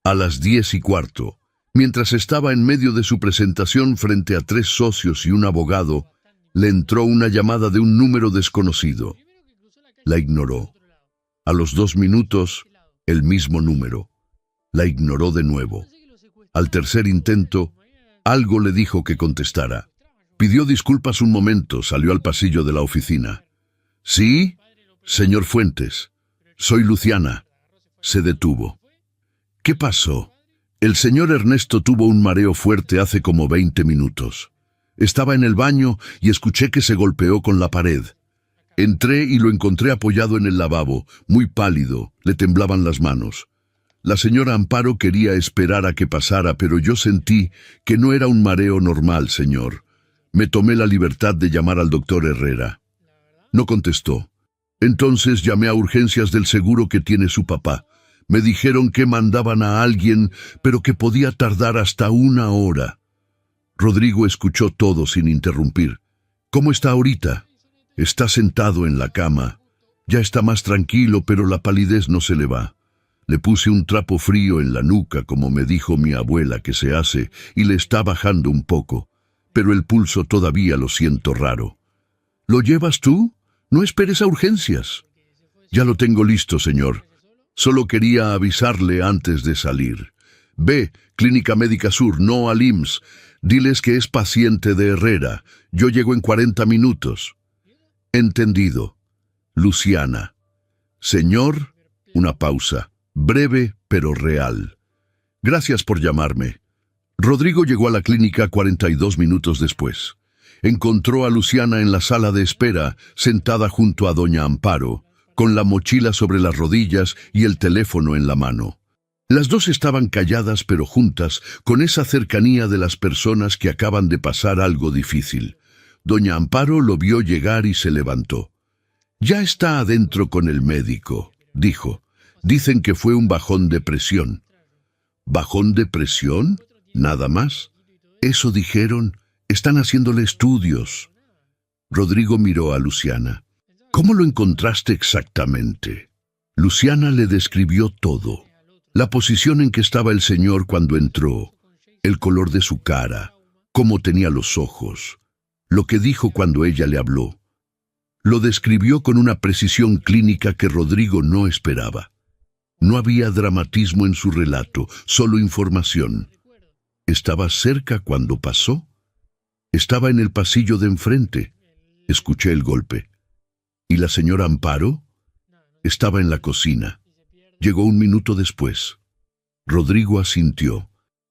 S1: A las 10:15, mientras estaba en medio de su presentación frente a 3 socios y un abogado, le entró una llamada de un número desconocido. La ignoró. A los 2 minutos, el mismo número. La ignoró de nuevo. Al tercer intento, algo le dijo que contestara. Pidió disculpas un momento, salió al pasillo de la oficina. «¿Sí? Señor Fuentes. Soy Luciana». Se detuvo. «¿Qué pasó?» «El señor Ernesto tuvo un mareo fuerte hace como 20 minutos. Estaba en el baño y escuché que se golpeó con la pared. Entré y lo encontré apoyado en el lavabo, muy pálido, le temblaban las manos. La señora Amparo quería esperar a que pasara, pero yo sentí que no era un mareo normal, señor. Me tomé la libertad de llamar al doctor Herrera». No contestó. Entonces llamé a urgencias del seguro que tiene su papá. Me dijeron que mandaban a alguien, pero que podía tardar hasta 1 hora. Rodrigo escuchó todo sin interrumpir. «¿Cómo está ahorita?» «Está sentado en la cama. Ya está más tranquilo, pero la palidez no se le va. Le puse un trapo frío en la nuca, como me dijo mi abuela que se hace, y le está bajando un poco, pero el pulso todavía lo siento raro». «¿Lo llevas tú? No esperes a urgencias». «Ya lo tengo listo, señor. Solo quería avisarle antes de salir. Ve, Clínica Médica Sur, no al IMSS. Diles que es paciente de Herrera. Yo llego en 40 minutos». «Entendido. Luciana». «Señor», una pausa, breve pero real. «Gracias por llamarme». Rodrigo llegó a la clínica 42 minutos después. Encontró a Luciana en la sala de espera, sentada junto a doña Amparo, con la mochila sobre las rodillas y el teléfono en la mano. Las dos estaban calladas pero juntas, con esa cercanía de las personas que acaban de pasar algo difícil. Doña Amparo lo vio llegar y se levantó. «Ya está adentro con el médico», dijo. «Dicen que fue un bajón de presión». «¿Bajón de presión? ¿Nada más?» «Eso dijeron. Están haciéndole estudios». Rodrigo miró a Luciana. «¿Cómo lo encontraste exactamente?» Luciana le describió todo. La posición en que estaba el señor cuando entró, el color de su cara, cómo tenía los ojos, lo que dijo cuando ella le habló. Lo describió con una precisión clínica que Rodrigo no esperaba. No había dramatismo en su relato, solo información. «¿Estaba cerca cuando pasó?» «Estaba en el pasillo de enfrente. Escuché el golpe». «¿Y la señora Amparo?» «Estaba en la cocina. Llegó 1 minuto después». Rodrigo asintió.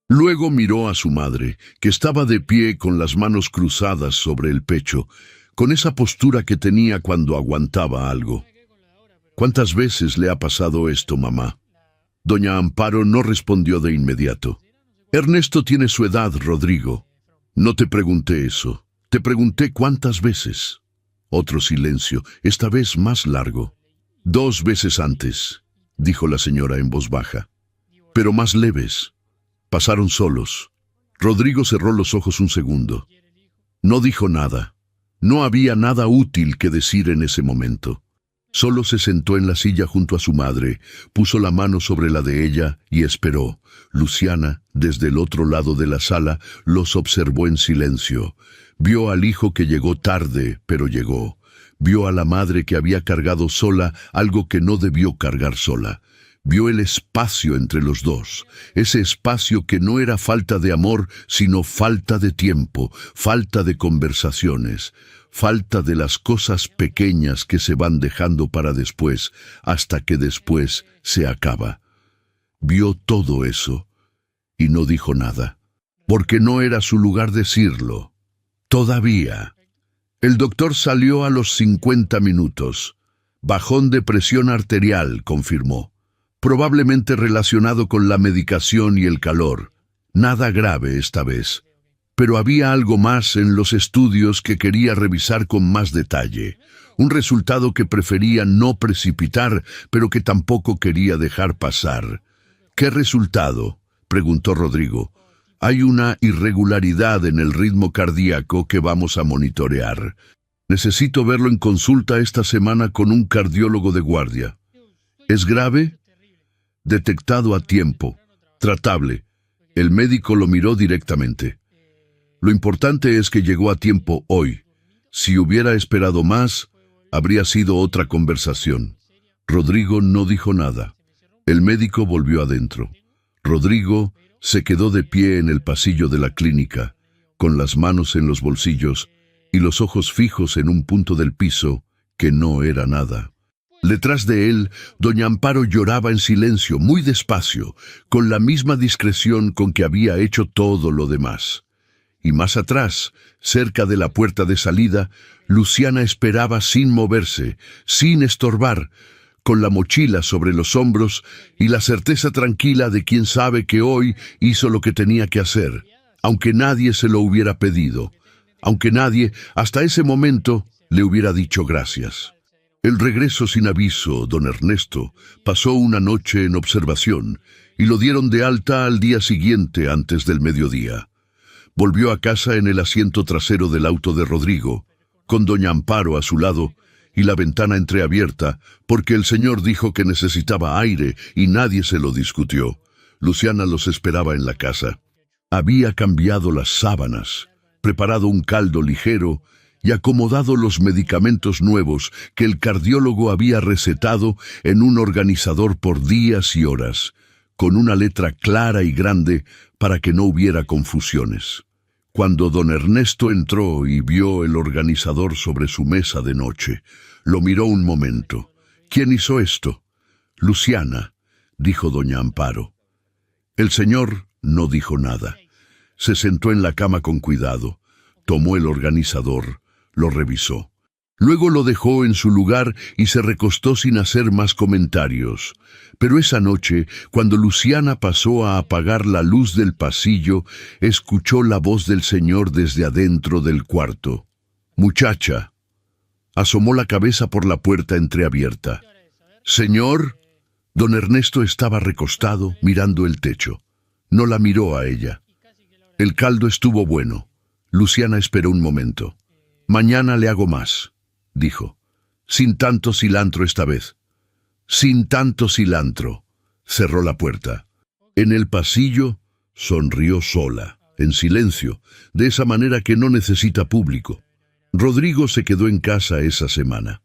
S1: Luego miró a su madre, que estaba de pie con las manos cruzadas sobre el pecho, con esa postura que tenía cuando aguantaba algo. «¿Cuántas veces le ha pasado esto, mamá?» Doña Amparo no respondió de inmediato. «Ernesto tiene su edad, Rodrigo». «No te pregunté eso. Te pregunté cuántas veces». Otro silencio, esta vez más largo. «2 veces antes», dijo la señora en voz baja. «Pero más leves. Pasaron solos». Rodrigo cerró los ojos un segundo. No dijo nada. No había nada útil que decir en ese momento. Solo se sentó en la silla junto a su madre, puso la mano sobre la de ella y esperó. Luciana, desde el otro lado de la sala, los observó en silencio. Vio al hijo que llegó tarde, pero llegó. Vio a la madre que había cargado sola algo que no debió cargar sola. Vio el espacio entre los dos, ese espacio que no era falta de amor, sino falta de tiempo, falta de conversaciones, falta de las cosas pequeñas que se van dejando para después, hasta que después se acaba. Vio todo eso y no dijo nada, porque no era su lugar decirlo. Todavía. El doctor salió a los 50 minutos. Bajón de presión arterial, confirmó. Probablemente relacionado con la medicación y el calor. Nada grave esta vez. Pero había algo más en los estudios que quería revisar con más detalle. Un resultado que prefería no precipitar, pero que tampoco quería dejar pasar. ¿Qué resultado?, preguntó Rodrigo. Hay una irregularidad en el ritmo cardíaco que vamos a monitorear. Necesito verlo en consulta esta semana con un cardiólogo de guardia. ¿Es grave? Detectado a tiempo. Tratable. El médico lo miró directamente. Lo importante es que llegó a tiempo hoy. Si hubiera esperado más, habría sido otra conversación. Rodrigo no dijo nada. El médico volvió adentro. Rodrigo se quedó de pie en el pasillo de la clínica, con las manos en los bolsillos y los ojos fijos en un punto del piso que no era nada. Detrás de él, doña Amparo lloraba en silencio, muy despacio, con la misma discreción con que había hecho todo lo demás. Y más atrás, cerca de la puerta de salida, Luciana esperaba sin moverse, sin estorbar, con la mochila sobre los hombros y la certeza tranquila de quien sabe que hoy hizo lo que tenía que hacer, aunque nadie se lo hubiera pedido, aunque nadie, hasta ese momento, le hubiera dicho gracias. El regreso sin aviso, don Ernesto, pasó una noche en observación y lo dieron de alta al día siguiente antes del mediodía. Volvió a casa en el asiento trasero del auto de Rodrigo, con doña Amparo a su lado y la ventana entreabierta, porque el señor dijo que necesitaba aire y nadie se lo discutió. Luciana los esperaba en la casa. Había cambiado las sábanas, preparado un caldo ligero y acomodado los medicamentos nuevos que el cardiólogo había recetado en un organizador por días y horas, con una letra clara y grande para que no hubiera confusiones. Cuando don Ernesto entró y vio el organizador sobre su mesa de noche, lo miró un momento. ¿Quién hizo esto? Luciana, dijo doña Amparo. El señor no dijo nada. Se sentó en la cama con cuidado, tomó el organizador, lo revisó. Luego lo dejó en su lugar y se recostó sin hacer más comentarios. Pero esa noche, cuando Luciana pasó a apagar la luz del pasillo, escuchó la voz del señor desde adentro del cuarto. «Muchacha». Asomó la cabeza por la puerta entreabierta. «Señor». Don Ernesto estaba recostado, mirando el techo. No la miró a ella. El caldo estuvo bueno. Luciana esperó un momento. «Mañana le hago más», dijo. «Sin tanto cilantro esta vez». «Sin tanto cilantro». Cerró la puerta. En el pasillo sonrió sola, en silencio, de esa manera que no necesita público. Rodrigo se quedó en casa esa semana.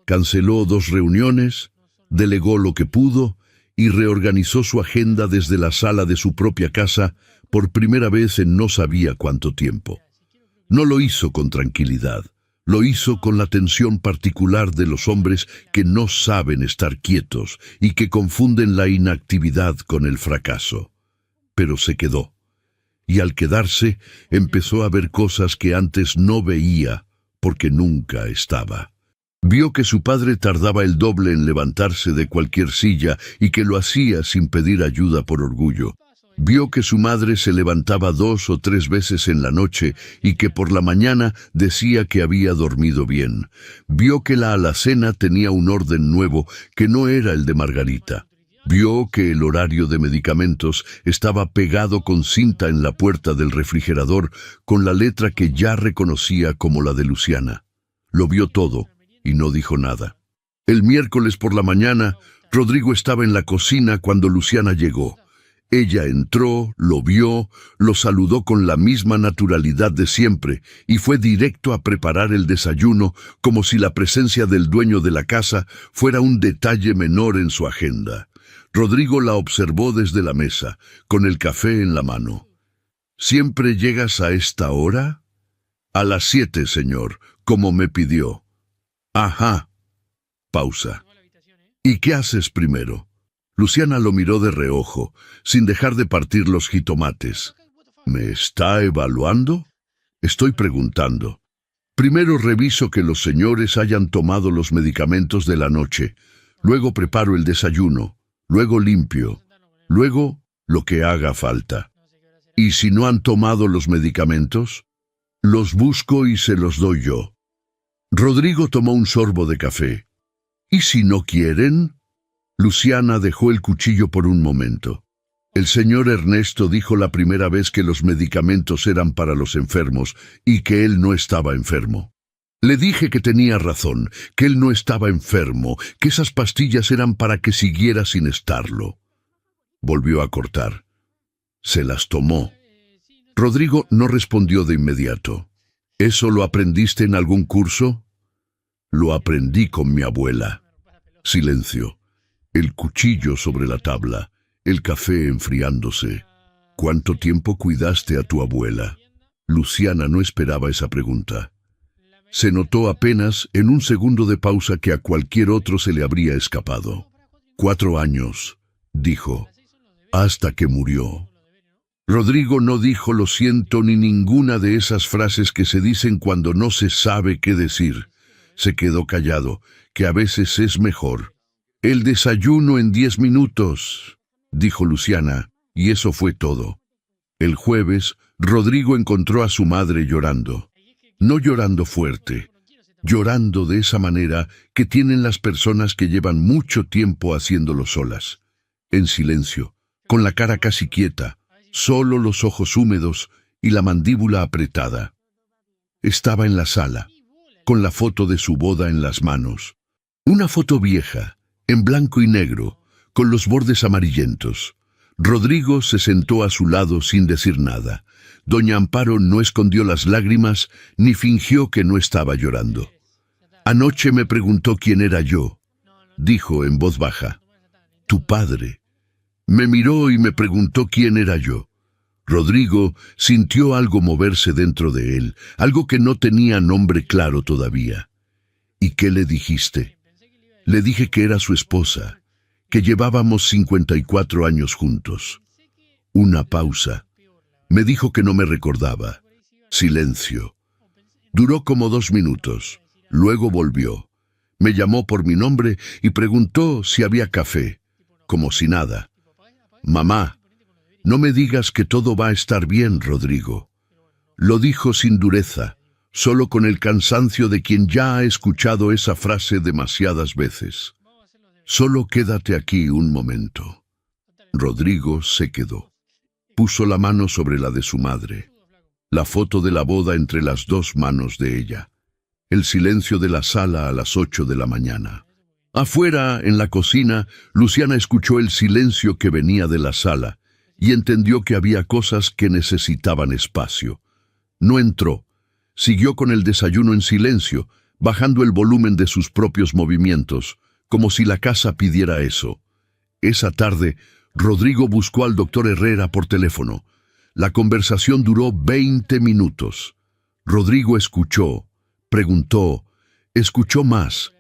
S1: Canceló 2 reuniones, delegó lo que pudo y reorganizó su agenda desde la sala de su propia casa por primera vez en no sabía cuánto tiempo. No lo hizo con tranquilidad. Lo hizo con la tensión particular de los hombres que no saben estar quietos y que confunden la inactividad con el fracaso. Pero se quedó. Y al quedarse, empezó a ver cosas que antes no veía porque nunca estaba. Vio que su padre tardaba el doble en levantarse de cualquier silla y que lo hacía sin pedir ayuda por orgullo. Vio que su madre se levantaba 2 o 3 veces en la noche y que por la mañana decía que había dormido bien. Vio que la alacena tenía un orden nuevo que no era el de Margarita. Vio que el horario de medicamentos estaba pegado con cinta en la puerta del refrigerador con la letra que ya reconocía como la de Luciana. Lo vio todo y no dijo nada. El miércoles por la mañana, Rodrigo estaba en la cocina cuando Luciana llegó. Ella entró, lo vio, lo saludó con la misma naturalidad de siempre y fue directo a preparar el desayuno como si la presencia del dueño de la casa fuera un detalle menor en su agenda. Rodrigo la observó desde la mesa, con el café en la mano. «¿Siempre llegas a esta hora?» «A las 7, señor, como me pidió». «Ajá». Pausa. «¿Y qué haces primero?» Luciana lo miró de reojo, sin dejar de partir los jitomates. ¿Me está evaluando? Estoy preguntando. Primero reviso que los señores hayan tomado los medicamentos de la noche, luego preparo el desayuno, luego limpio, luego lo que haga falta. ¿Y si no han tomado los medicamentos? Los busco y se los doy yo. Rodrigo tomó un sorbo de café. ¿Y si no quieren? Luciana dejó el cuchillo por un momento. El señor Ernesto dijo la primera vez que los medicamentos eran para los enfermos y que él no estaba enfermo. Le dije que tenía razón, que él no estaba enfermo, que esas pastillas eran para que siguiera sin estarlo. Volvió a cortar. Se las tomó. Rodrigo no respondió de inmediato. ¿Eso lo aprendiste en algún curso? Lo aprendí con mi abuela. Silencio. El cuchillo sobre la tabla, el café enfriándose. ¿Cuánto tiempo cuidaste a tu abuela? Luciana no esperaba esa pregunta. Se notó apenas en un segundo de pausa que a cualquier otro se le habría escapado. 4 años, dijo, hasta que murió. Rodrigo no dijo lo siento ni ninguna de esas frases que se dicen cuando no se sabe qué decir. Se quedó callado, que a veces es mejor. El desayuno en 10 minutos, dijo Luciana, y eso fue todo. El jueves, Rodrigo encontró a su madre llorando. No llorando fuerte, llorando de esa manera que tienen las personas que llevan mucho tiempo haciéndolo solas. En silencio, con la cara casi quieta, solo los ojos húmedos y la mandíbula apretada. Estaba en la sala, con la foto de su boda en las manos. Una foto vieja, en blanco y negro, con los bordes amarillentos. Rodrigo se sentó a su lado sin decir nada. Doña Amparo no escondió las lágrimas ni fingió que no estaba llorando. Anoche me preguntó quién era yo, dijo en voz baja. Tu padre. Me miró y me preguntó quién era yo. Rodrigo sintió algo moverse dentro de él, algo que no tenía nombre claro todavía. ¿Y qué le dijiste? Le dije que era su esposa, que llevábamos 54 años juntos. Una pausa. Me dijo que no me recordaba. Silencio. Duró como 2 minutos. Luego volvió. Me llamó por mi nombre y preguntó si había café, como si nada. Mamá, no me digas que todo va a estar bien, Rodrigo. Lo dijo sin dureza, solo con el cansancio de quien ya ha escuchado esa frase demasiadas veces. Solo quédate aquí un momento. Rodrigo se quedó. Puso la mano sobre la de su madre. La foto de la boda entre las 2 manos de ella. El silencio de la sala a las 8 de la mañana. Afuera, en la cocina, Luciana escuchó el silencio que venía de la sala y entendió que había cosas que necesitaban espacio. No entró. Siguió con el desayuno en silencio, bajando el volumen de sus propios movimientos, como si la casa pidiera eso. Esa tarde, Rodrigo buscó al doctor Herrera por teléfono. La conversación duró 20 minutos. Rodrigo escuchó, preguntó, escuchó más.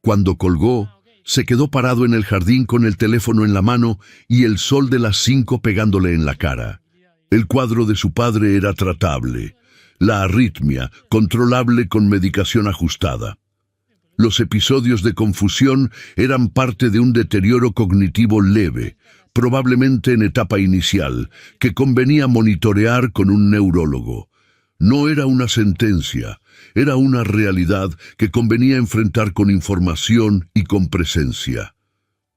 S1: Cuando colgó, se quedó parado en el jardín con el teléfono en la mano y el sol de las 5 pegándole en la cara. El cuadro de su padre era tratable. La arritmia, controlable con medicación ajustada. Los episodios de confusión eran parte de un deterioro cognitivo leve, probablemente en etapa inicial, que convenía monitorear con un neurólogo. No era una sentencia, era una realidad que convenía enfrentar con información y con presencia.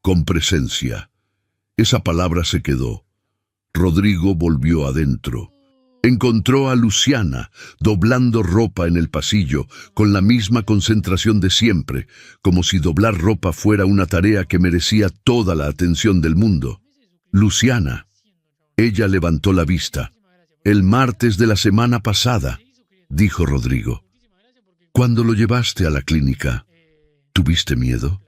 S1: Con presencia. Esa palabra se quedó. Rodrigo volvió adentro. Encontró a Luciana, doblando ropa en el pasillo, con la misma concentración de siempre, como si doblar ropa fuera una tarea que merecía toda la atención del mundo. Luciana. Ella levantó la vista. El martes de la semana pasada, dijo Rodrigo. ¿Cuándo lo llevaste a la clínica? ¿Tuviste miedo?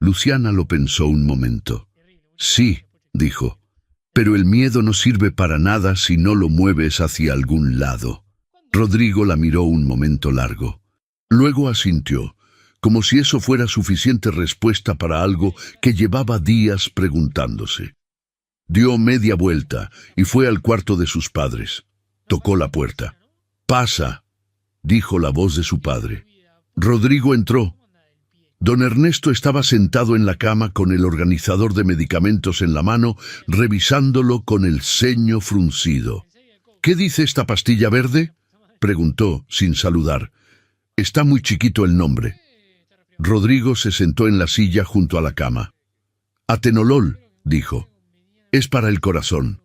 S1: Luciana lo pensó un momento. Sí, dijo. Pero el miedo no sirve para nada si no lo mueves hacia algún lado. Rodrigo la miró un momento largo. Luego asintió, como si eso fuera suficiente respuesta para algo que llevaba días preguntándose. Dio media vuelta y fue al cuarto de sus padres. Tocó la puerta. «Pasa», dijo la voz de su padre. Rodrigo entró. Don Ernesto estaba sentado en la cama con el organizador de medicamentos en la mano, revisándolo con el ceño fruncido. «¿Qué dice esta pastilla verde?», preguntó, sin saludar. «Está muy chiquito el nombre». Rodrigo se sentó en la silla junto a la cama. «Atenolol», dijo. «Es para el corazón».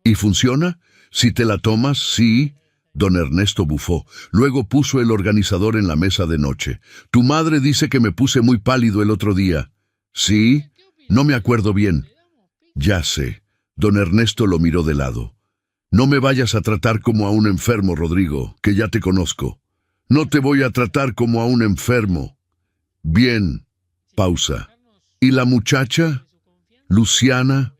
S1: «¿Y funciona? Si te la tomas, sí». Don Ernesto bufó. Luego puso el organizador en la mesa de noche. «Tu madre dice que me puse muy pálido el otro día». «¿Sí? No me acuerdo bien». «Ya sé». Don Ernesto lo miró de lado. «No me vayas a tratar como a un enfermo, Rodrigo, que ya te conozco». «No te voy a tratar como a un enfermo». «Bien». Pausa. «¿Y la muchacha? Luciana?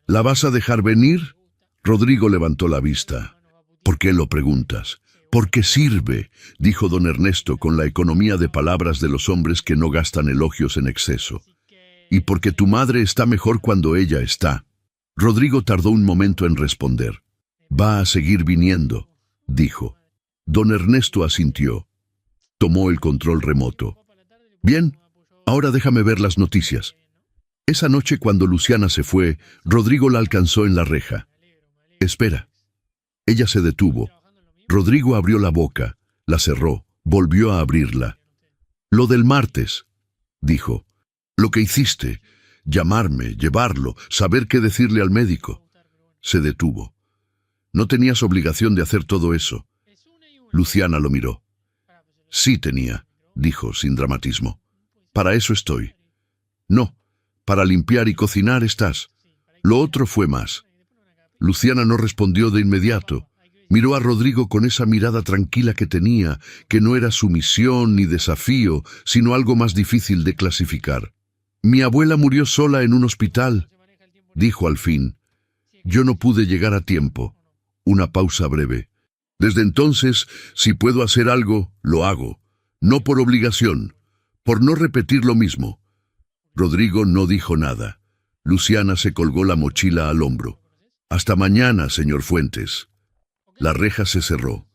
S1: ¿La vas a dejar venir?» Rodrigo levantó la vista. «¿Por qué lo preguntas?» «Porque sirve», dijo don Ernesto con la economía de palabras de los hombres que no gastan elogios en exceso. «Y porque tu madre está mejor cuando ella está». Rodrigo tardó un momento en responder. «Va a seguir viniendo», dijo. Don Ernesto asintió. Tomó el control remoto. «Bien, ahora déjame ver las noticias». Esa noche, cuando Luciana se fue, Rodrigo la alcanzó en la reja. «Espera». Ella se detuvo. Rodrigo abrió la boca, la cerró, volvió a abrirla. «Lo del martes», dijo. «Lo que hiciste, llamarme, llevarlo, saber qué decirle al médico». Se detuvo. «No tenías obligación de hacer todo eso». Luciana lo miró. «Sí tenía», dijo sin dramatismo. «Para eso estoy». «No, para limpiar y cocinar estás. Lo otro fue más». Luciana no respondió de inmediato. Miró a Rodrigo con esa mirada tranquila que tenía, que no era sumisión ni desafío, sino algo más difícil de clasificar. «Mi abuela murió sola en un hospital», dijo al fin. «Yo no pude llegar a tiempo». Una pausa breve. «Desde entonces, si puedo hacer algo, lo hago. No por obligación, por no repetir lo mismo». Rodrigo no dijo nada. Luciana se colgó la mochila al hombro. «Hasta mañana, señor Fuentes». La reja se cerró.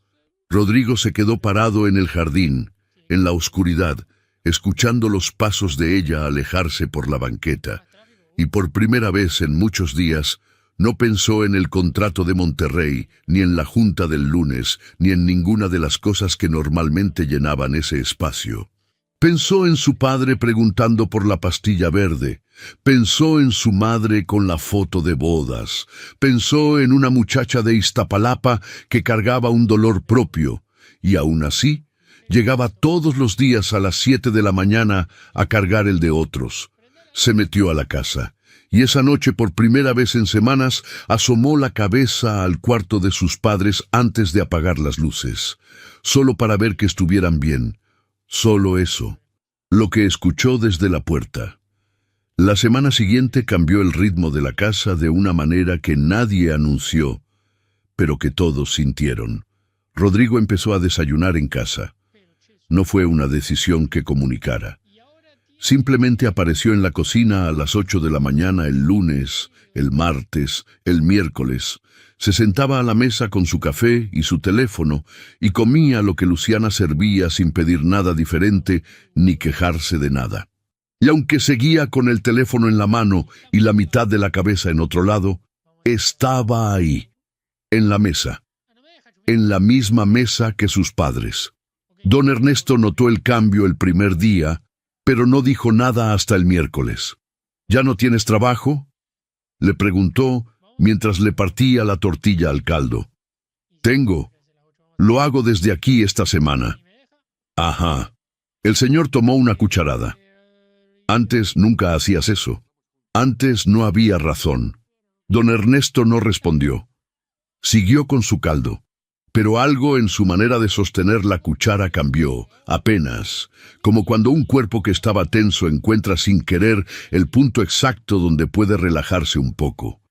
S1: Rodrigo se quedó parado en el jardín, en la oscuridad, escuchando los pasos de ella alejarse por la banqueta. Y por primera vez en muchos días, no pensó en el contrato de Monterrey, ni en la junta del lunes, ni en ninguna de las cosas que normalmente llenaban ese espacio. Pensó en su padre preguntando por la pastilla verde. Pensó en su madre con la foto de bodas. Pensó en una muchacha de Iztapalapa que cargaba un dolor propio. Y aún así, llegaba todos los días a las 7 de la mañana a cargar el de otros. Se metió a la casa. Y esa noche, por primera vez en semanas, asomó la cabeza al cuarto de sus padres antes de apagar las luces. Solo para ver que estuvieran bien. Solo eso. Lo que escuchó desde la puerta. La semana siguiente cambió el ritmo de la casa de una manera que nadie anunció, pero que todos sintieron. Rodrigo empezó a desayunar en casa. No fue una decisión que comunicara. Simplemente apareció en la cocina a las 8 de la mañana el lunes, el martes, el miércoles. Se sentaba a la mesa con su café y su teléfono y comía lo que Luciana servía sin pedir nada diferente ni quejarse de nada. Y aunque seguía con el teléfono en la mano y la mitad de la cabeza en otro lado, estaba ahí, en la mesa, en la misma mesa que sus padres. Don Ernesto notó el cambio el primer día, pero no dijo nada hasta el miércoles. ¿Ya no tienes trabajo?, le preguntó mientras le partía la tortilla al caldo. «Tengo. Lo hago desde aquí esta semana». «Ajá». El señor tomó una cucharada. «Antes nunca hacías eso. Antes no había razón». Don Ernesto no respondió. Siguió con su caldo. Pero algo en su manera de sostener la cuchara cambió, apenas, como cuando un cuerpo que estaba tenso encuentra sin querer el punto exacto donde puede relajarse un poco.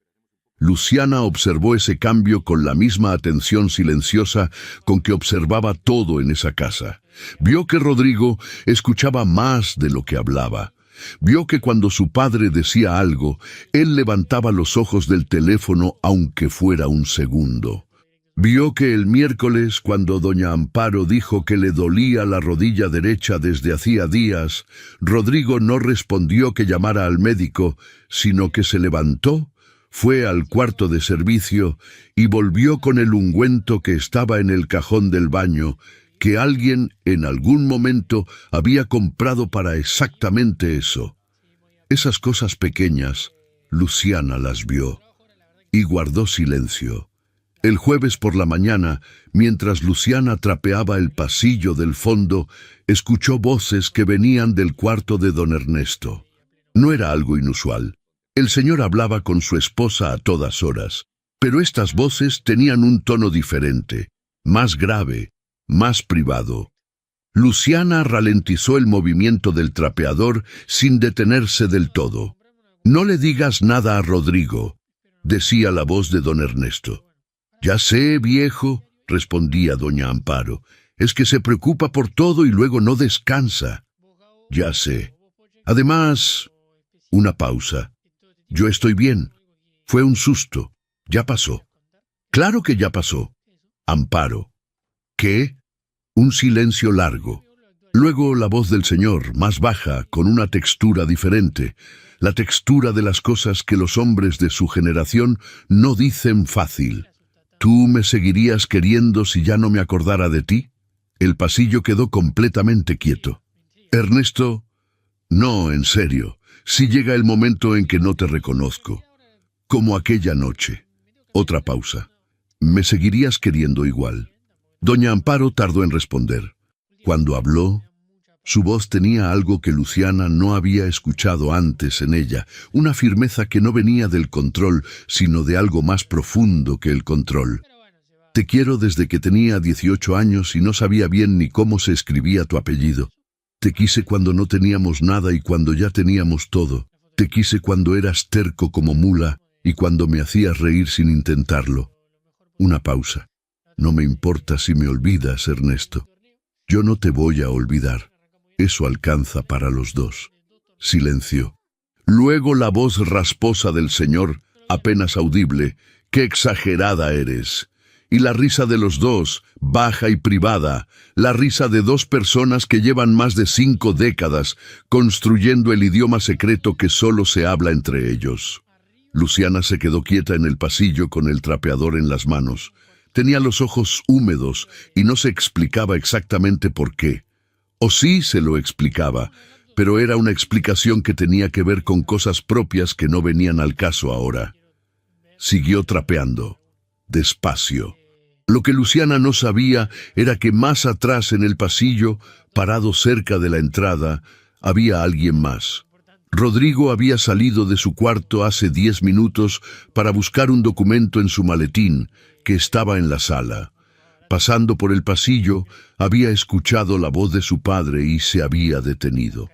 S1: Luciana observó ese cambio con la misma atención silenciosa con que observaba todo en esa casa. Vio que Rodrigo escuchaba más de lo que hablaba. Vio que cuando su padre decía algo, él levantaba los ojos del teléfono aunque fuera un segundo. Vio que el miércoles, cuando doña Amparo dijo que le dolía la rodilla derecha desde hacía días, Rodrigo no respondió que llamara al médico, sino que se levantó, fue al cuarto de servicio y volvió con el ungüento que estaba en el cajón del baño, que alguien en algún momento había comprado para exactamente eso. Esas cosas pequeñas, Luciana las vio y guardó silencio. El jueves por la mañana, mientras Luciana trapeaba el pasillo del fondo, escuchó voces que venían del cuarto de don Ernesto. No era algo inusual. El señor hablaba con su esposa a todas horas, pero estas voces tenían un tono diferente, más grave, más privado. Luciana ralentizó el movimiento del trapeador sin detenerse del todo. «No le digas nada a Rodrigo», decía la voz de don Ernesto. «Ya sé, viejo», respondía doña Amparo, «es que se preocupa por todo y luego no descansa». «Ya sé. Además...» Una pausa. «Yo estoy bien. Fue un susto. Ya pasó». «Claro que ya pasó». «Amparo». «¿Qué?» Un silencio largo. Luego la voz del señor, más baja, con una textura diferente, la textura de las cosas que los hombres de su generación no dicen fácil. «¿Tú me seguirías queriendo si ya no me acordara de ti?» El pasillo quedó completamente quieto. «Ernesto, no, en serio, si llega el momento en que no te reconozco. Como aquella noche». Otra pausa. «¿Me seguirías queriendo igual?» Doña Amparo tardó en responder. Cuando habló, su voz tenía algo que Luciana no había escuchado antes en ella, una firmeza que no venía del control, sino de algo más profundo que el control. «Te quiero desde que tenía 18 años y no sabía bien ni cómo se escribía tu apellido. Te quise cuando no teníamos nada y cuando ya teníamos todo. Te quise cuando eras terco como mula y cuando me hacías reír sin intentarlo». Una pausa. «No me importa si me olvidas, Ernesto. Yo no te voy a olvidar. Eso alcanza para los dos». Silencio. Luego la voz rasposa del señor, apenas audible. «¡Qué exagerada eres!» Y la risa de los dos, baja y privada, la risa de dos personas que llevan más de 5 décadas construyendo el idioma secreto que solo se habla entre ellos. Luciana se quedó quieta en el pasillo con el trapeador en las manos. Tenía los ojos húmedos y no se explicaba exactamente por qué. O sí se lo explicaba, pero era una explicación que tenía que ver con cosas propias que no venían al caso ahora. Siguió trapeando, despacio. Lo que Luciana no sabía era que más atrás en el pasillo, parado cerca de la entrada, había alguien más. Rodrigo había salido de su cuarto hace 10 minutos para buscar un documento en su maletín, que estaba en la sala. Pasando por el pasillo, había escuchado la voz de su padre y se había detenido.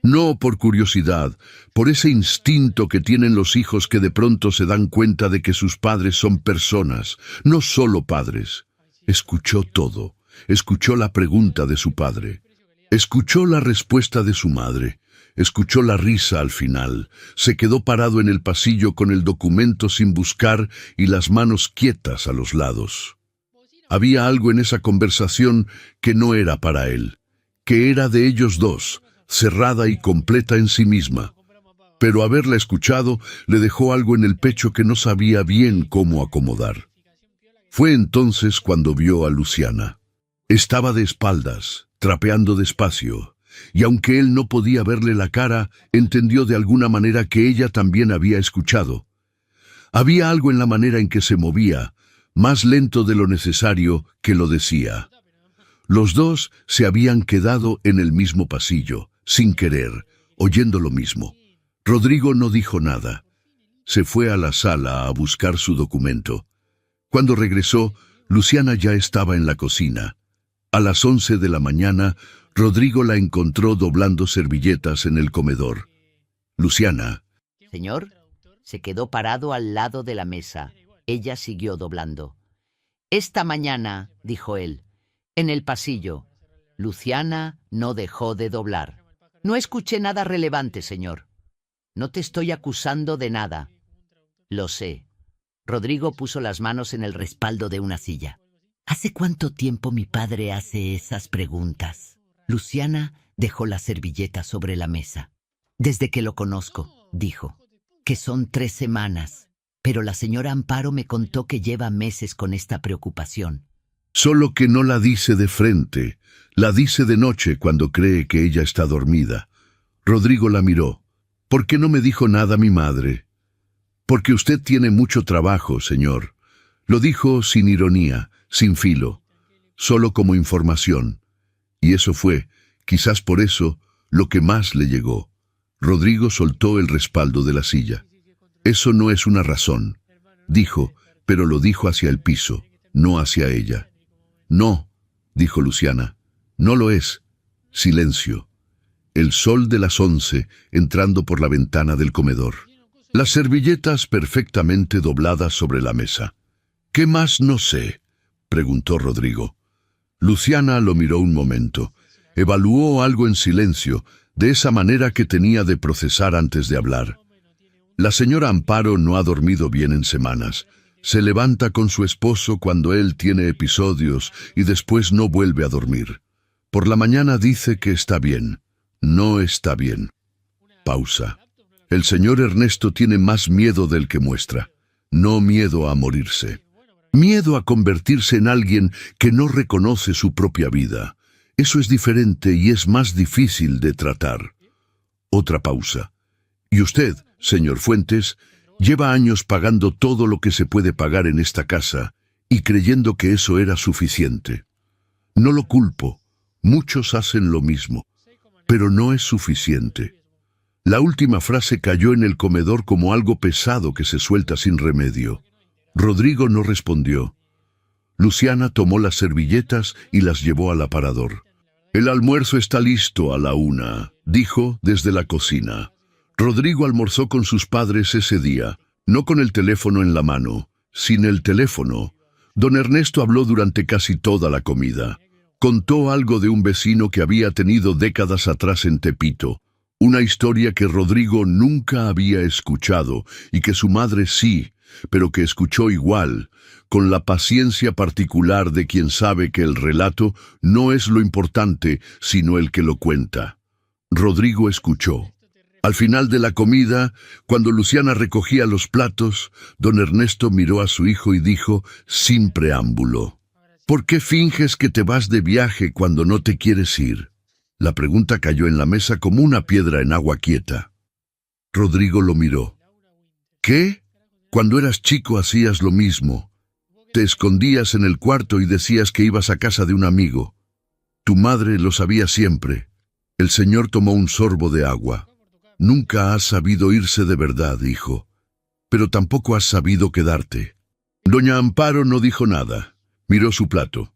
S1: No por curiosidad, por ese instinto que tienen los hijos que de pronto se dan cuenta de que sus padres son personas, no solo padres. Escuchó todo. Escuchó la pregunta de su padre. Escuchó la respuesta de su madre. Escuchó la risa al final. Se quedó parado en el pasillo con el documento sin buscar y las manos quietas a los lados. Había algo en esa conversación que no era para él, que era de ellos dos, cerrada y completa en sí misma. Pero haberla escuchado le dejó algo en el pecho que no sabía bien cómo acomodar. Fue entonces cuando vio a Luciana. Estaba de espaldas, trapeando despacio. Y aunque él no podía verle la cara, entendió de alguna manera que ella también había escuchado. Había algo en la manera en que se movía, más lento de lo necesario, que lo decía. Los dos se habían quedado en el mismo pasillo, sin querer, oyendo lo mismo. Rodrigo no dijo nada. Se fue a la sala a buscar su documento. Cuando regresó, Luciana ya estaba en la cocina. A las 11 de la mañana, Rodrigo la encontró doblando servilletas en el comedor. «Luciana».
S2: «Señor». Se quedó parado al lado de la mesa. Ella siguió doblando. «Esta mañana», dijo él, «en el pasillo, Luciana no dejó de doblar. No escuché nada relevante, señor. No te estoy acusando de nada». «Lo sé». Rodrigo puso las manos en el respaldo de una silla. «¿Hace cuánto tiempo mi padre hace esas preguntas?» Luciana dejó la servilleta sobre la mesa. «Desde que lo conozco», dijo, «que son 3 semanas. Pero la señora Amparo me contó que lleva meses con esta preocupación».
S1: Solo que no la dice de frente, la dice de noche cuando cree que ella está dormida. Rodrigo la miró. «¿Por qué no me dijo nada mi madre?» «Porque usted tiene mucho trabajo, señor». Lo dijo sin ironía, sin filo, solo como información. Y eso fue, quizás por eso, lo que más le llegó. Rodrigo soltó el respaldo de la silla. «Eso no es una razón», dijo, pero lo dijo hacia el piso, no hacia ella. «No», dijo Luciana, «no lo es». Silencio. El sol de las 11 entrando por la ventana del comedor. Las servilletas perfectamente dobladas sobre la mesa. «¿Qué más no sé?», preguntó Rodrigo. Luciana lo miró un momento. Evaluó algo en silencio, de esa manera que tenía de procesar antes de hablar. «La señora Amparo no ha dormido bien en semanas. Se levanta con su esposo cuando él tiene episodios y después no vuelve a dormir. Por la mañana dice que está bien. No está bien». Pausa. «El señor Ernesto tiene más miedo del que muestra. No miedo a morirse. Miedo a convertirse en alguien que no reconoce su propia vida. Eso es diferente y es más difícil de tratar». Otra pausa. «Y usted, señor Fuentes, lleva años pagando todo lo que se puede pagar en esta casa y creyendo que eso era suficiente. No lo culpo, muchos hacen lo mismo, pero no es suficiente». La última frase cayó en el comedor como algo pesado que se suelta sin remedio. Rodrigo no respondió. Luciana tomó las servilletas y las llevó al aparador. «El almuerzo está listo a la 1», dijo desde la cocina. Rodrigo almorzó con sus padres ese día, no con el teléfono en la mano, sin el teléfono. Don Ernesto habló durante casi toda la comida. Contó algo de un vecino que había tenido décadas atrás en Tepito, una historia que Rodrigo nunca había escuchado y que su madre sí, pero que escuchó igual, con la paciencia particular de quien sabe que el relato no es lo importante, sino el que lo cuenta. Rodrigo escuchó. Al final de la comida, cuando Luciana recogía los platos, don Ernesto miró a su hijo y dijo, sin preámbulo, «¿Por qué finges que te vas de viaje cuando no te quieres ir?». La pregunta cayó en la mesa como una piedra en agua quieta. Rodrigo lo miró. «¿Qué? Cuando eras chico hacías lo mismo. Te escondías en el cuarto y decías que ibas a casa de un amigo. Tu madre lo sabía siempre». El señor tomó un sorbo de agua. «Nunca has sabido irse de verdad, hijo. Pero tampoco has sabido quedarte». Doña Amparo no dijo nada. Miró su plato.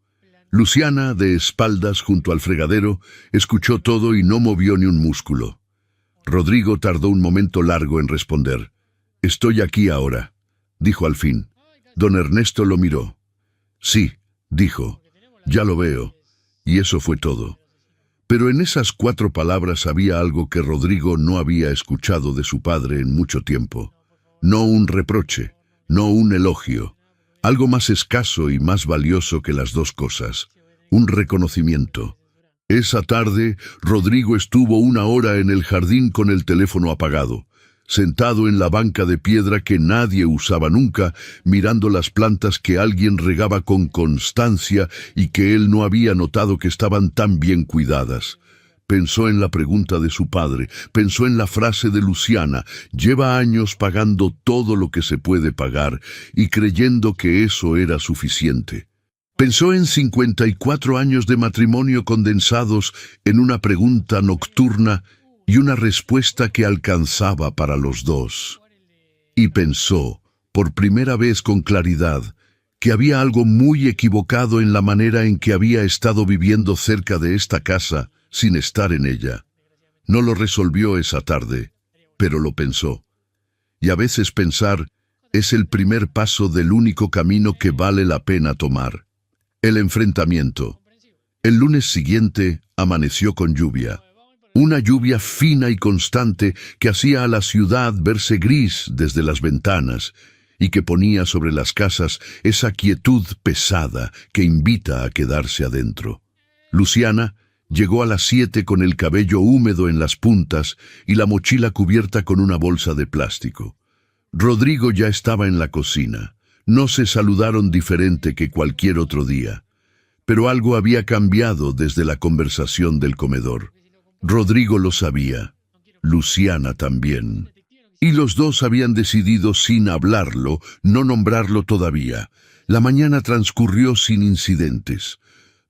S1: Luciana, de espaldas junto al fregadero, escuchó todo y no movió ni un músculo. Rodrigo tardó un momento largo en responder. «Estoy aquí ahora», dijo al fin. Don Ernesto lo miró. «Sí», dijo, «ya lo veo». Y eso fue todo. Pero en esas 4 palabras había algo que Rodrigo no había escuchado de su padre en mucho tiempo. No un reproche, no un elogio. Algo más escaso y más valioso que las 2 cosas. Un reconocimiento. Esa tarde, Rodrigo estuvo 1 hora en el jardín con el teléfono apagado, sentado en la banca de piedra que nadie usaba nunca, mirando las plantas que alguien regaba con constancia y que él no había notado que estaban tan bien cuidadas. Pensó en la pregunta de su padre, pensó en la frase de Luciana, lleva años pagando todo lo que se puede pagar y creyendo que eso era suficiente. Pensó en 54 años de matrimonio condensados en una pregunta nocturna y una respuesta que alcanzaba para los 2. Y pensó, por primera vez con claridad, que había algo muy equivocado en la manera en que había estado viviendo cerca de esta casa, sin estar en ella. No lo resolvió esa tarde, pero lo pensó. Y a veces pensar es el primer paso del único camino que vale la pena tomar. El enfrentamiento. El lunes siguiente amaneció con lluvia. Una lluvia fina y constante que hacía a la ciudad verse gris desde las ventanas y que ponía sobre las casas esa quietud pesada que invita a quedarse adentro. Luciana llegó a las 7 con el cabello húmedo en las puntas y la mochila cubierta con una bolsa de plástico. Rodrigo ya estaba en la cocina. No se saludaron diferente que cualquier otro día. Pero algo había cambiado desde la conversación del comedor. Rodrigo lo sabía. Luciana también. Y los dos habían decidido, sin hablarlo, no nombrarlo todavía. La mañana transcurrió sin incidentes.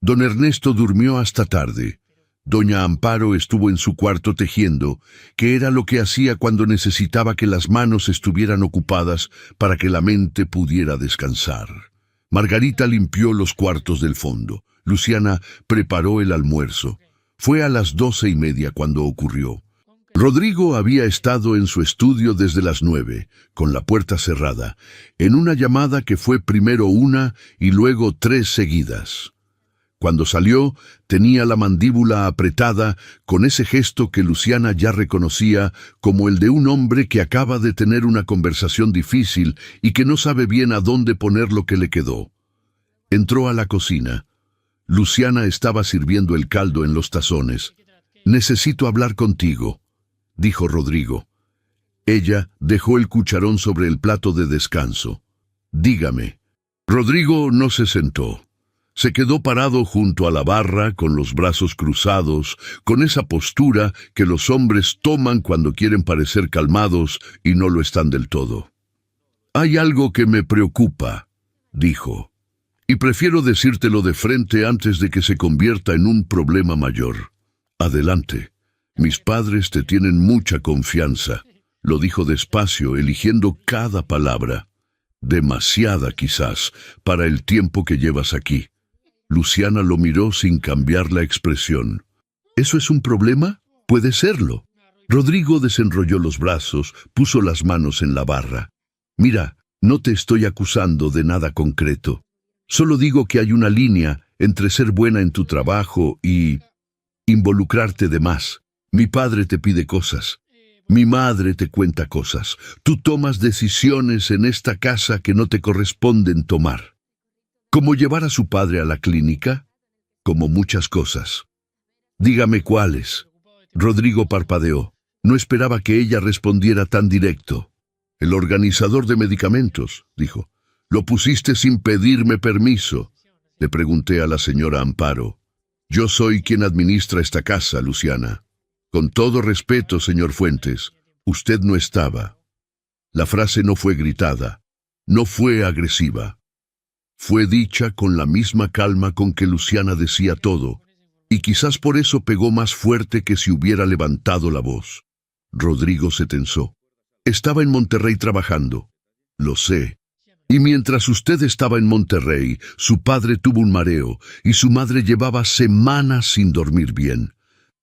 S1: Don Ernesto durmió hasta tarde. Doña Amparo estuvo en su cuarto tejiendo, que era lo que hacía cuando necesitaba que las manos estuvieran ocupadas para que la mente pudiera descansar. Margarita limpió los cuartos del fondo. Luciana preparó el almuerzo. Fue a las 12:30 cuando ocurrió. Rodrigo había estado en su estudio desde las 9, con la puerta cerrada, en una llamada que fue primero una y luego 3 seguidas. Cuando salió, tenía la mandíbula apretada con ese gesto que Luciana ya reconocía como el de un hombre que acaba de tener una conversación difícil y que no sabe bien a dónde poner lo que le quedó. Entró a la cocina. Luciana estaba sirviendo el caldo en los tazones. «Necesito hablar contigo», dijo Rodrigo. Ella dejó el cucharón sobre el plato de descanso. «Dígame». Rodrigo no se sentó. Se quedó parado junto a la barra, con los brazos cruzados, con esa postura que los hombres toman cuando quieren parecer calmados y no lo están del todo. «Hay algo que me preocupa», dijo, «y prefiero decírtelo de frente antes de que se convierta en un problema mayor. Adelante. Mis padres te tienen mucha confianza», lo dijo despacio, eligiendo cada palabra. «Demasiada, quizás, para el tiempo que llevas aquí». Luciana lo miró sin cambiar la expresión. «¿Eso es un problema? Puede serlo». Rodrigo desenrolló los brazos, puso las manos en la barra. «Mira, no te estoy acusando de nada concreto. Solo digo que hay una línea entre ser buena en tu trabajo y involucrarte de más. Mi padre te pide cosas. Mi madre te cuenta cosas. Tú tomas decisiones en esta casa que no te corresponden tomar. Como llevar a su padre a la clínica, como muchas cosas». «Dígame cuáles». Rodrigo parpadeó. No esperaba que ella respondiera tan directo. «El organizador de medicamentos», dijo. «Lo pusiste sin pedirme permiso». Le pregunté a la señora Amparo. «Yo soy quien administra esta casa, Luciana». «Con todo respeto, señor Fuentes, usted no estaba». La frase no fue gritada, no fue agresiva. Fue dicha con la misma calma con que Luciana decía todo, y quizás por eso pegó más fuerte que si hubiera levantado la voz. Rodrigo se tensó. «Estaba en Monterrey trabajando». «Lo sé. Y mientras usted estaba en Monterrey, su padre tuvo un mareo, y su madre llevaba semanas sin dormir bien.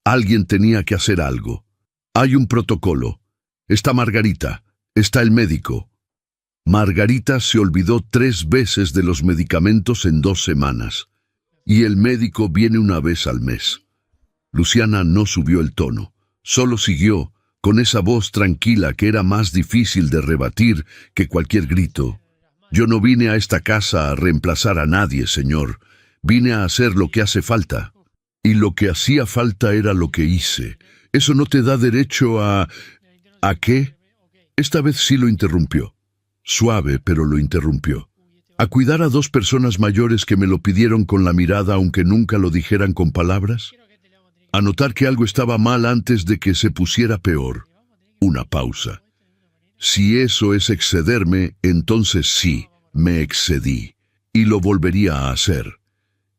S1: Alguien tenía que hacer algo. Hay un protocolo. Está Margarita, está el médico». Margarita se olvidó 3 veces de los medicamentos en 2 semanas, y el médico viene una vez al mes. Luciana no subió el tono, solo siguió, con esa voz tranquila que era más difícil de rebatir que cualquier grito. «Yo no vine a esta casa a reemplazar a nadie, señor. Vine a hacer lo que hace falta. Y lo que hacía falta era lo que hice. Eso no te da derecho a... ¿A qué?» Esta vez sí lo interrumpió. Suave, pero lo interrumpió. «¿A cuidar a 2 personas mayores que me lo pidieron con la mirada aunque nunca lo dijeran con palabras? ¿A notar que algo estaba mal antes de que se pusiera peor?» Una pausa. «Si eso es excederme, entonces sí, me excedí. Y lo volvería a hacer».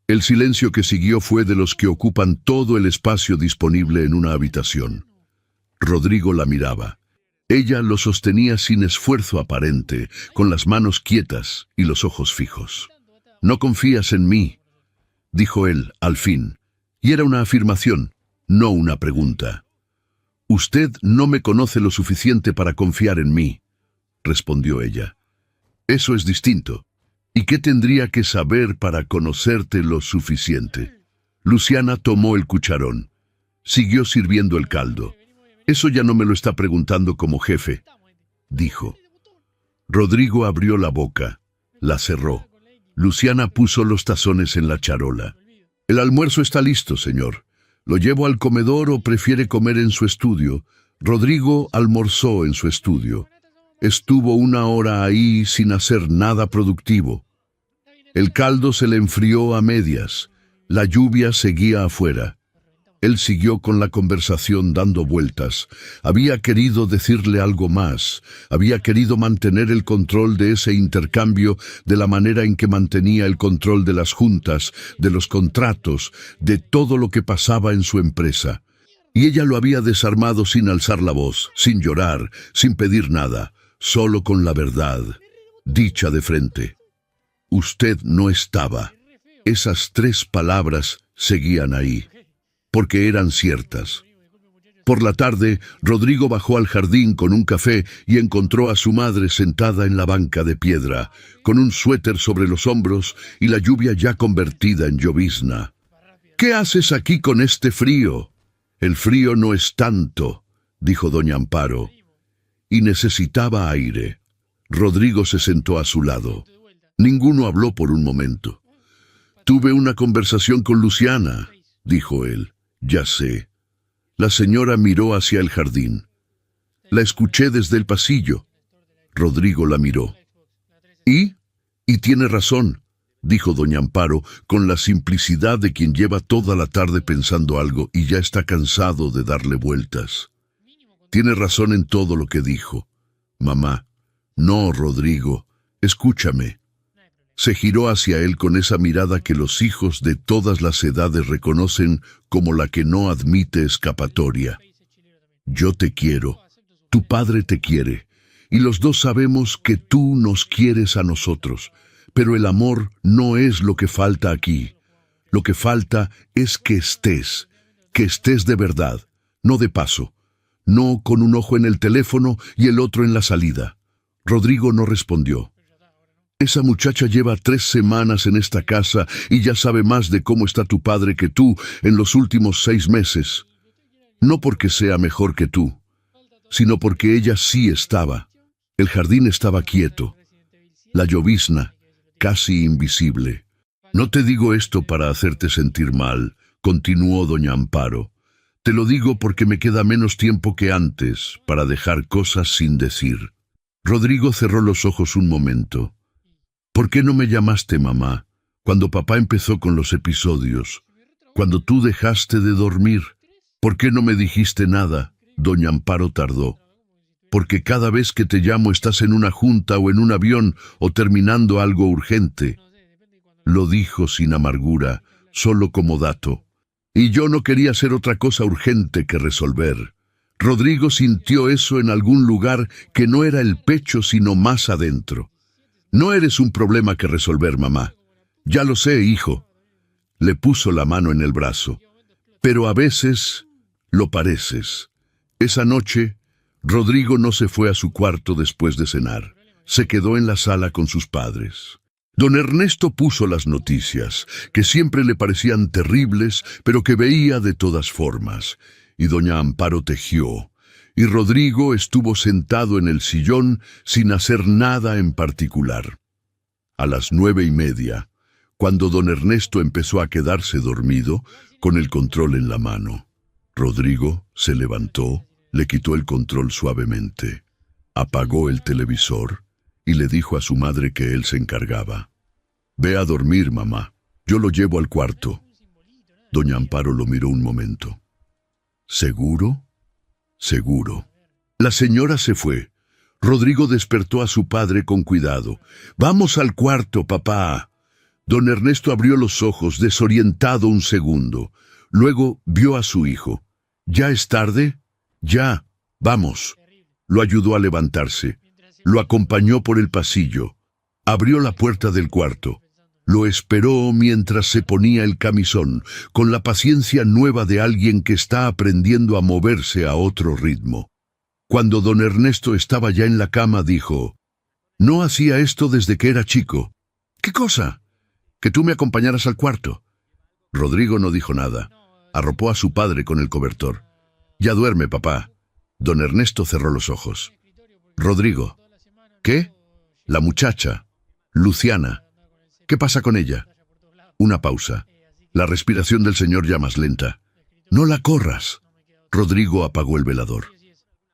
S1: El silencio que siguió fue de los que ocupan todo el espacio disponible en una habitación. Rodrigo la miraba. Ella lo sostenía sin esfuerzo aparente, con las manos quietas y los ojos fijos. «¿No confías en mí?», dijo él, al fin. Y era una afirmación, no una pregunta. «Usted no me conoce lo suficiente para confiar en mí». respondió ella. Eso es distinto. ¿Y qué tendría que saber para conocerte lo suficiente? Luciana tomó el cucharón. Siguió sirviendo el caldo. Eso ya no me lo está preguntando como jefe, dijo. Rodrigo abrió la boca, la cerró. Luciana puso los tazones en la charola. El almuerzo está listo, señor. ¿Lo llevo al comedor o prefiere comer en su estudio? Rodrigo almorzó en su estudio. Estuvo 1 hora ahí sin hacer nada productivo. El caldo se le enfrió a medias. La lluvia seguía afuera. Él siguió con la conversación dando vueltas. Había querido decirle algo más. Había querido mantener el control de ese intercambio de la manera en que mantenía el control de las juntas, de los contratos, de todo lo que pasaba en su empresa. Y ella lo había desarmado sin alzar la voz, sin llorar, sin pedir nada, solo con la verdad, dicha de frente. Usted no estaba. Esas 3 palabras seguían ahí, porque eran ciertas. Por la tarde, Rodrigo bajó al jardín con un café y encontró a su madre sentada en la banca de piedra, con un suéter sobre los hombros y la lluvia ya convertida en llovizna. ¿Qué haces aquí con este frío? El frío no es tanto, dijo doña Amparo, y necesitaba aire. Rodrigo se sentó a su lado. Ninguno habló por un momento. Tuve una conversación con Luciana, dijo él. Ya sé. La señora miró hacia el jardín. La escuché desde el pasillo. Rodrigo la miró. ¿Y tiene razón, dijo doña Amparo, con la simplicidad de quien lleva toda la tarde pensando algo y ya está cansado de darle vueltas. Tiene razón en todo lo que dijo. Mamá, no, Rodrigo, escúchame. Se giró hacia él con esa mirada que los hijos de todas las edades reconocen como la que no admite escapatoria. Yo te quiero, tu padre te quiere, y los dos sabemos que tú nos quieres a nosotros, pero el amor no es lo que falta aquí. Lo que falta es que estés de verdad, no de paso, no con un ojo en el teléfono y el otro en la salida. Rodrigo no respondió. Esa muchacha lleva 3 semanas en esta casa y ya sabe más de cómo está tu padre que tú en los últimos 6 meses. No porque sea mejor que tú, sino porque ella sí estaba. El jardín estaba quieto. La llovizna, casi invisible. No te digo esto para hacerte sentir mal, continuó doña Amparo. Te lo digo porque me queda menos tiempo que antes para dejar cosas sin decir. Rodrigo cerró los ojos un momento. ¿Por qué no me llamaste, mamá, cuando papá empezó con los episodios? Cuando tú dejaste de dormir. ¿Por qué no me dijiste nada? Doña Amparo tardó. Porque cada vez que te llamo estás en una junta o en un avión o terminando algo urgente. Lo dijo sin amargura, solo como dato. Y yo no quería hacer otra cosa urgente que resolver. Rodrigo sintió eso en algún lugar que no era el pecho sino más adentro. No eres un problema que resolver, mamá. Ya lo sé, hijo. Le puso la mano en el brazo. Pero a veces lo pareces. Esa noche, Rodrigo no se fue a su cuarto después de cenar. Se quedó en la sala con sus padres. Don Ernesto puso las noticias, que siempre le parecían terribles, pero que veía de todas formas. Y doña Amparo tejió. Y Rodrigo estuvo sentado en el sillón sin hacer nada en particular. A las 9:30, cuando don Ernesto empezó a quedarse dormido, con el control en la mano, Rodrigo se levantó, le quitó el control suavemente, apagó el televisor y le dijo a su madre que él se encargaba. «Ve a dormir, mamá. Yo lo llevo al cuarto». Doña Amparo lo miró un momento. «¿Seguro?» «Seguro». La señora se fue. Rodrigo despertó a su padre con cuidado. «Vamos al cuarto, papá». Don Ernesto abrió los ojos, desorientado un segundo. Luego vio a su hijo. «¿Ya es tarde?» «Ya, vamos». Lo ayudó a levantarse. Lo acompañó por el pasillo. Abrió la puerta del cuarto. Lo esperó mientras se ponía el camisón, con la paciencia nueva de alguien que está aprendiendo a moverse a otro ritmo. Cuando don Ernesto estaba ya en la cama, dijo: «No hacía esto desde que era chico». «¿Qué cosa?» «Que tú me acompañaras al cuarto». Rodrigo no dijo nada. Arropó a su padre con el cobertor. «Ya duerme, papá». Don Ernesto cerró los ojos. «Rodrigo». «¿Qué?» «La muchacha. Luciana. ¿Qué pasa con ella?» Una pausa. La respiración del señor ya más lenta. «No la corras». Rodrigo apagó el velador.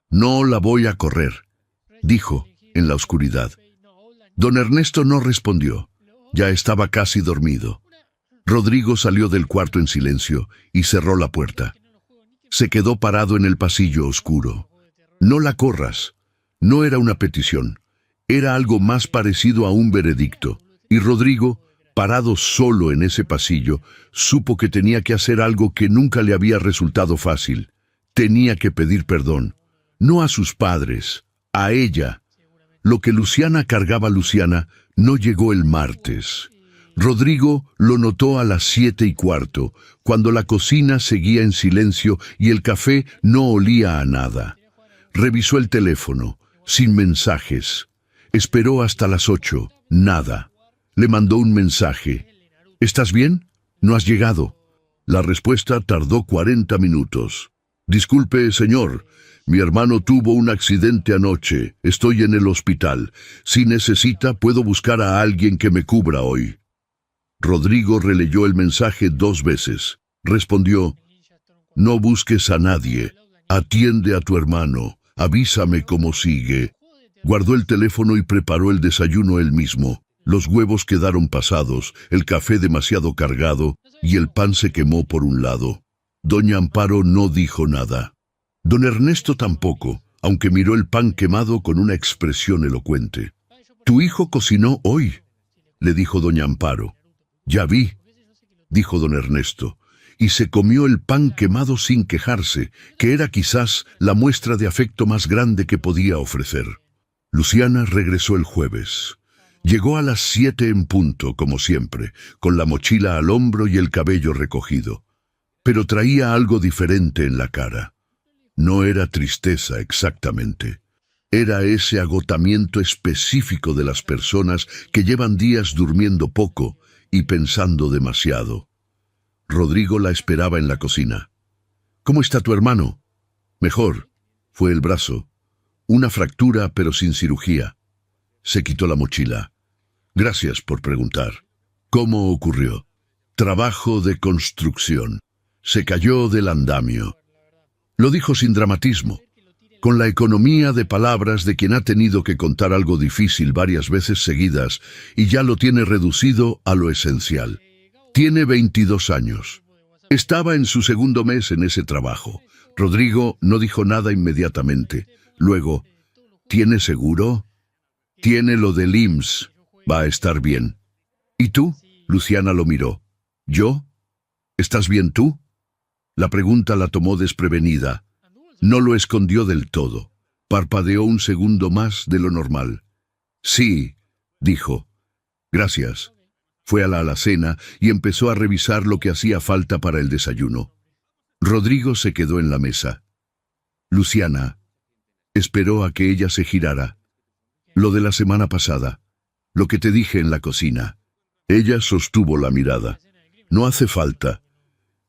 S1: «No la voy a correr», dijo en la oscuridad. Don Ernesto no respondió. Ya estaba casi dormido. Rodrigo salió del cuarto en silencio y cerró la puerta. Se quedó parado en el pasillo oscuro. «No la corras». No era una petición. Era algo más parecido a un veredicto. Y Rodrigo, parado solo en ese pasillo, supo que tenía que hacer algo que nunca le había resultado fácil. Tenía que pedir perdón. No a sus padres, a ella. Lo que Luciana cargaba Luciana no llegó el martes. Rodrigo lo notó a las 7:15, cuando la cocina seguía en silencio y el café no olía a nada. Revisó el teléfono, sin mensajes. Esperó hasta las 8, nada. Le mandó un mensaje. «¿Estás bien? ¿No has llegado?» La respuesta tardó 40 minutos. «Disculpe, señor. Mi hermano tuvo un accidente anoche. Estoy en el hospital. Si necesita, puedo buscar a alguien que me cubra hoy». Rodrigo releyó el mensaje 2 veces. Respondió: «No busques a nadie. Atiende a tu hermano. Avísame cómo sigue». Guardó el teléfono y preparó el desayuno él mismo. Los huevos quedaron pasados, el café demasiado cargado y el pan se quemó por un lado. Doña Amparo no dijo nada. Don Ernesto tampoco, aunque miró el pan quemado con una expresión elocuente. «Tu hijo cocinó hoy», le dijo doña Amparo. «Ya vi», dijo don Ernesto, y se comió el pan quemado sin quejarse, que era quizás la muestra de afecto más grande que podía ofrecer. Luciana regresó el jueves. Llegó a las 7 en punto, como siempre, con la mochila al hombro y el cabello recogido. Pero traía algo diferente en la cara. No era tristeza exactamente. Era ese agotamiento específico de las personas que llevan días durmiendo poco y pensando demasiado. Rodrigo la esperaba en la cocina. «¿Cómo está tu hermano?» «Mejor», fue el brazo. «Una fractura, pero sin cirugía». Se quitó la mochila. «Gracias por preguntar». «¿Cómo ocurrió?» «Trabajo de construcción. Se cayó del andamio». Lo dijo sin dramatismo, con la economía de palabras de quien ha tenido que contar algo difícil varias veces seguidas y ya lo tiene reducido a lo esencial. Tiene 22 años. Estaba en su segundo mes en ese trabajo. Rodrigo no dijo nada inmediatamente. Luego: «¿Tiene seguro?» «Tiene lo del IMSS. Va a estar bien». «¿Y tú?» Luciana lo miró. «¿Yo? ¿Estás bien tú?» La pregunta la tomó desprevenida. No lo escondió del todo. Parpadeó un segundo más de lo normal. «Sí», dijo. «Gracias». Fue a la alacena y empezó a revisar lo que hacía falta para el desayuno. Rodrigo se quedó en la mesa. Luciana esperó a que ella se girara. «Lo de la semana pasada. Lo que te dije en la cocina». Ella sostuvo la mirada. «No hace falta».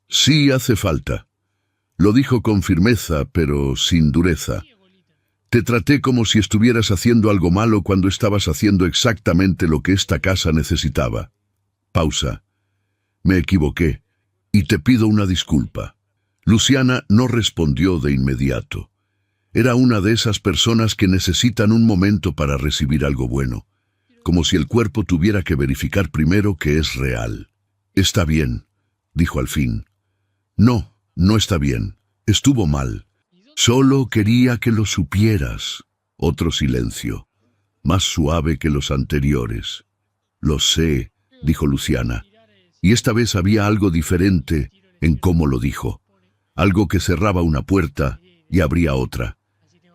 S1: «Sí hace falta». Lo dijo con firmeza, pero sin dureza. «Te traté como si estuvieras haciendo algo malo cuando estabas haciendo exactamente lo que esta casa necesitaba». Pausa. «Me equivoqué, y te pido una disculpa». Luciana no respondió de inmediato. Era una de esas personas que necesitan un momento para recibir algo bueno, como si el cuerpo tuviera que verificar primero que es real. «Está bien», dijo al fin. «No, no está bien. Estuvo mal. Solo quería que lo supieras». Otro silencio, más suave que los anteriores. «Lo sé», dijo Luciana, y esta vez había algo diferente en cómo lo dijo. Algo que cerraba una puerta y abría otra.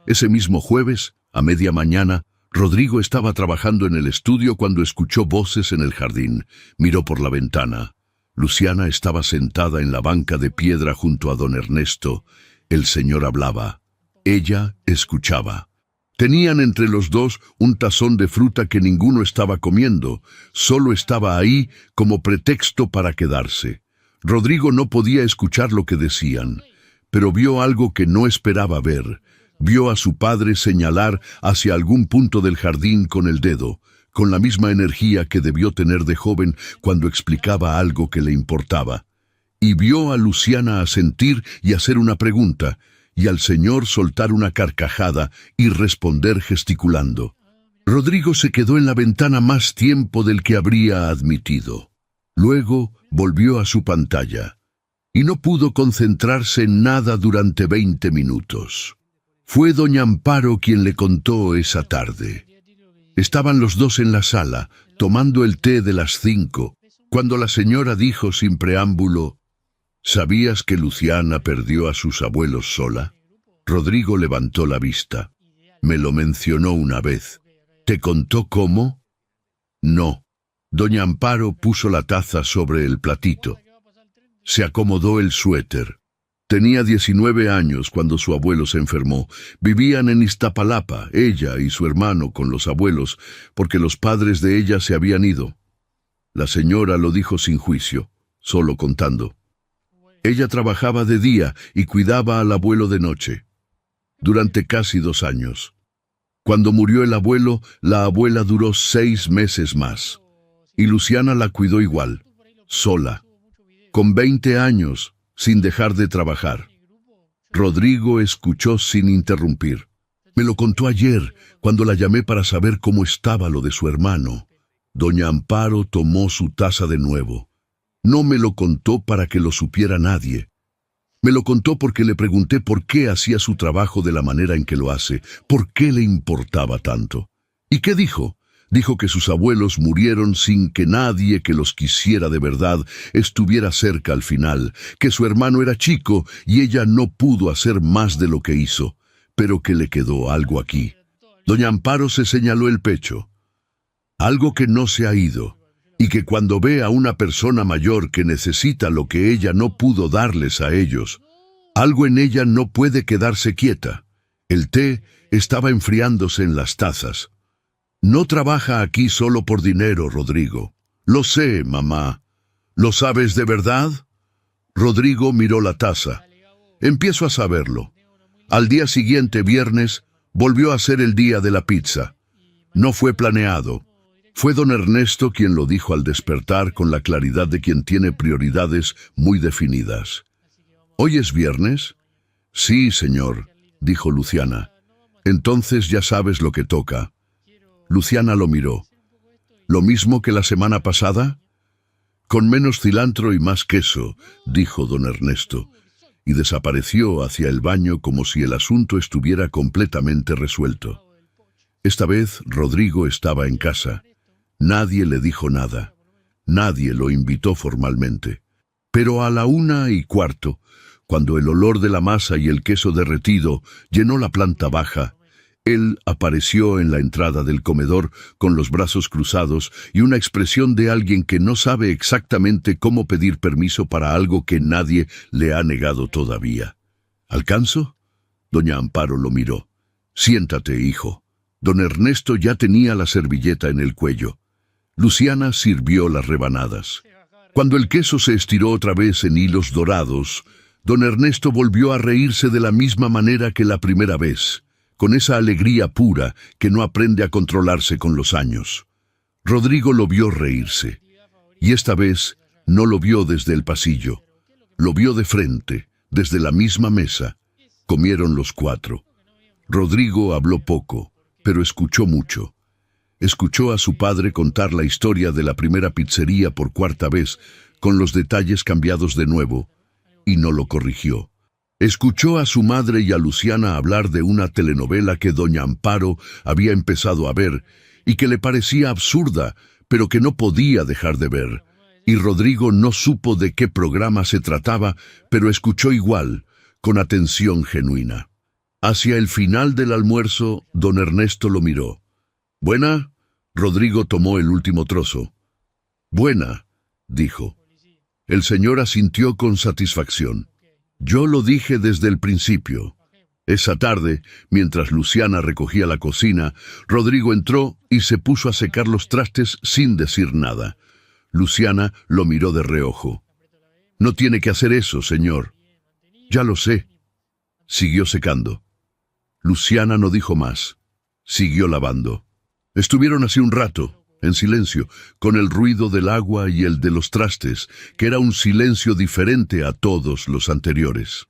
S1: Ese mismo jueves, a media mañana, Rodrigo estaba trabajando en el estudio cuando escuchó voces en el jardín. Miró por la ventana. Luciana estaba sentada en la banca de piedra junto a don Ernesto. El señor hablaba. Ella escuchaba. Tenían entre los dos un tazón de fruta que ninguno estaba comiendo, solo estaba ahí como pretexto para quedarse. Rodrigo no podía escuchar lo que decían, pero vio algo que no esperaba ver. Vio a su padre señalar hacia algún punto del jardín con el dedo, con la misma energía que debió tener de joven cuando explicaba algo que le importaba. Y vio a Luciana asentir y hacer una pregunta, y al señor soltar una carcajada y responder gesticulando. Rodrigo se quedó en la ventana más tiempo del que habría admitido. Luego volvió a su pantalla, y no pudo concentrarse en nada durante 20 minutos. Fue doña Amparo quien le contó esa tarde. Estaban los dos en la sala, tomando el té de las 5, cuando la señora dijo sin preámbulo: ¿Sabías que Luciana perdió a sus abuelos sola? Rodrigo levantó la vista. Me lo mencionó una vez. ¿Te contó cómo? No. Doña Amparo puso la taza sobre el platito. Se acomodó el suéter. Tenía 19 años cuando su abuelo se enfermó. Vivían en Iztapalapa, ella y su hermano con los abuelos, porque los padres de ella se habían ido. La señora lo dijo sin juicio, solo contando. Ella trabajaba de día y cuidaba al abuelo de noche, durante casi 2 años. Cuando murió el abuelo, la abuela duró 6 meses más, y Luciana la cuidó igual, sola, con 20 años, sin dejar de trabajar. Rodrigo escuchó sin interrumpir. Me lo contó ayer, cuando la llamé para saber cómo estaba lo de su hermano. Doña Amparo tomó su taza de nuevo. No me lo contó para que lo supiera nadie. Me lo contó porque le pregunté por qué hacía su trabajo de la manera en que lo hace, por qué le importaba tanto. ¿Y qué dijo? Dijo que sus abuelos murieron sin que nadie que los quisiera de verdad estuviera cerca al final, que su hermano era chico y ella no pudo hacer más de lo que hizo, pero que le quedó algo aquí. Doña Amparo se señaló el pecho. Algo que no se ha ido. Y que cuando ve a una persona mayor que necesita lo que ella no pudo darles a ellos, algo en ella no puede quedarse quieta. El té estaba enfriándose en las tazas. No trabaja aquí solo por dinero, Rodrigo. Lo sé, mamá. ¿Lo sabes de verdad? Rodrigo miró la taza. Empiezo a saberlo. Al día siguiente, viernes, volvió a ser el día de la pizza. No fue planeado. Fue don Ernesto quien lo dijo al despertar con la claridad de quien tiene prioridades muy definidas. ¿Hoy es viernes? Sí, señor, dijo Luciana. Entonces ya sabes lo que toca. Luciana lo miró. ¿Lo mismo que la semana pasada? Con menos cilantro y más queso, dijo don Ernesto, y desapareció hacia el baño como si el asunto estuviera completamente resuelto. Esta vez Rodrigo estaba en casa. Nadie le dijo nada. Nadie lo invitó formalmente. Pero a la 1:15, cuando el olor de la masa y el queso derretido llenó la planta baja, él apareció en la entrada del comedor con los brazos cruzados y una expresión de alguien que no sabe exactamente cómo pedir permiso para algo que nadie le ha negado todavía. ¿Alcanzo? Doña Amparo lo miró. Siéntate, hijo. Don Ernesto ya tenía la servilleta en el cuello. Luciana sirvió las rebanadas. Cuando el queso se estiró otra vez en hilos dorados, don Ernesto volvió a reírse de la misma manera que la primera vez, con esa alegría pura que no aprende a controlarse con los años. Rodrigo lo vio reírse, y esta vez no lo vio desde el pasillo. Lo vio de frente, desde la misma mesa. Comieron los 4. Rodrigo habló poco, pero escuchó mucho. Escuchó a su padre contar la historia de la primera pizzería por 4ª vez, con los detalles cambiados de nuevo, y no lo corrigió. Escuchó a su madre y a Luciana hablar de una telenovela que doña Amparo había empezado a ver, y que le parecía absurda, pero que no podía dejar de ver. Y Rodrigo no supo de qué programa se trataba, pero escuchó igual, con atención genuina. Hacia el final del almuerzo, don Ernesto lo miró. ¿Buena? Rodrigo tomó el último trozo. Buena, dijo. El señor asintió con satisfacción. Yo lo dije desde el principio. Esa tarde, mientras Luciana recogía la cocina, Rodrigo entró y se puso a secar los trastes sin decir nada. Luciana lo miró de reojo. «No tiene que hacer eso, señor». «Ya lo sé». Siguió secando. Luciana no dijo más. Siguió lavando. Estuvieron así un rato, en silencio, con el ruido del agua y el de los trastes, que era un silencio diferente a todos los anteriores.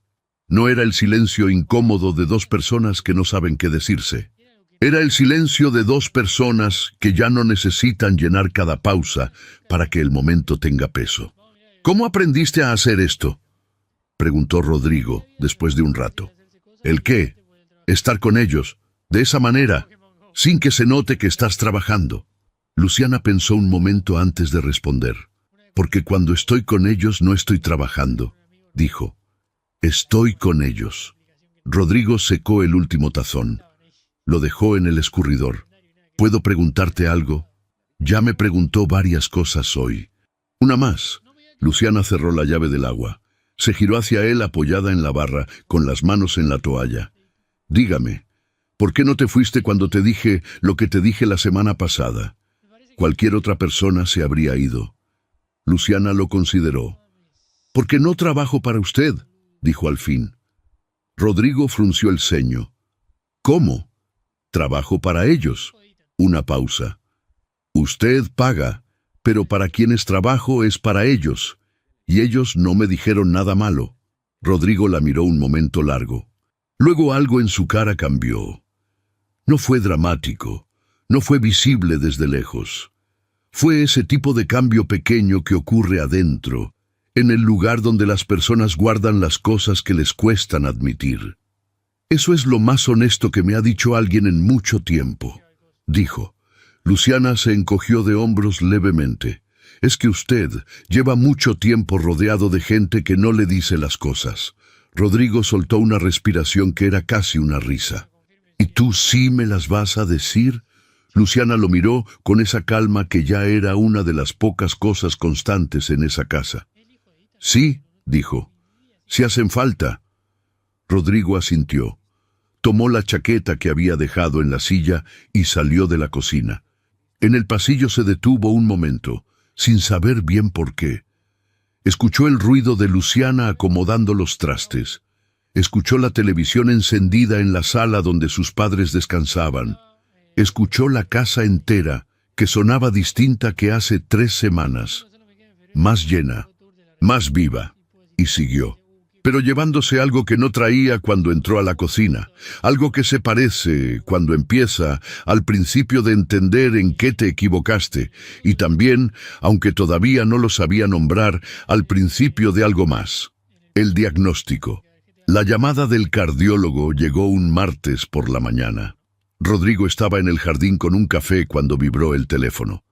S1: No era el silencio incómodo de dos personas que no saben qué decirse. Era el silencio de dos personas que ya no necesitan llenar cada pausa para que el momento tenga peso. «¿Cómo aprendiste a hacer esto?», preguntó Rodrigo después de un rato. «¿El qué?». «Estar con ellos, de esa manera, sin que se note que estás trabajando». Luciana pensó un momento antes de responder. «Porque cuando estoy con ellos no estoy trabajando», dijo. «Estoy con ellos». Rodrigo secó el último tazón. Lo dejó en el escurridor. «¿Puedo preguntarte algo?». «Ya me preguntó varias cosas hoy». «Una más». Luciana cerró la llave del agua. Se giró hacia él apoyada en la barra, con las manos en la toalla. «Dígame, ¿por qué no te fuiste cuando te dije lo que te dije la semana pasada?». Cualquier otra persona se habría ido. Luciana lo consideró. «Porque no trabajo para usted», dijo al fin. Rodrigo frunció el ceño. «¿Cómo?». «Trabajo para ellos». Una pausa. «Usted paga, pero para quienes trabajo es para ellos. Y ellos no me dijeron nada malo». Rodrigo la miró un momento largo. Luego algo en su cara cambió. No fue dramático, no fue visible desde lejos. Fue ese tipo de cambio pequeño que ocurre adentro, en el lugar donde las personas guardan las cosas que les cuestan admitir. «Eso es lo más honesto que me ha dicho alguien en mucho tiempo», dijo. Luciana se encogió de hombros levemente. «Es que usted lleva mucho tiempo rodeado de gente que no le dice las cosas». Rodrigo soltó una respiración que era casi una risa. «¿Y tú sí me las vas a decir?». Luciana lo miró con esa calma que ya era una de las pocas cosas constantes en esa casa. «Sí», dijo. «Si hacen falta». Rodrigo asintió. Tomó la chaqueta que había dejado en la silla y salió de la cocina. En el pasillo se detuvo un momento, sin saber bien por qué. Escuchó el ruido de Luciana acomodando los trastes. Escuchó la televisión encendida en la sala donde sus padres descansaban. Escuchó la casa entera, que sonaba distinta que hace 3 semanas. Más llena, más viva, y siguió. Pero llevándose algo que no traía cuando entró a la cocina, algo que se parece, cuando empieza, al principio de entender en qué te equivocaste, y también, aunque todavía no lo sabía nombrar, al principio de algo más. El diagnóstico. La llamada del cardiólogo llegó un martes por la mañana. Rodrigo estaba en el jardín con un café cuando vibró el teléfono.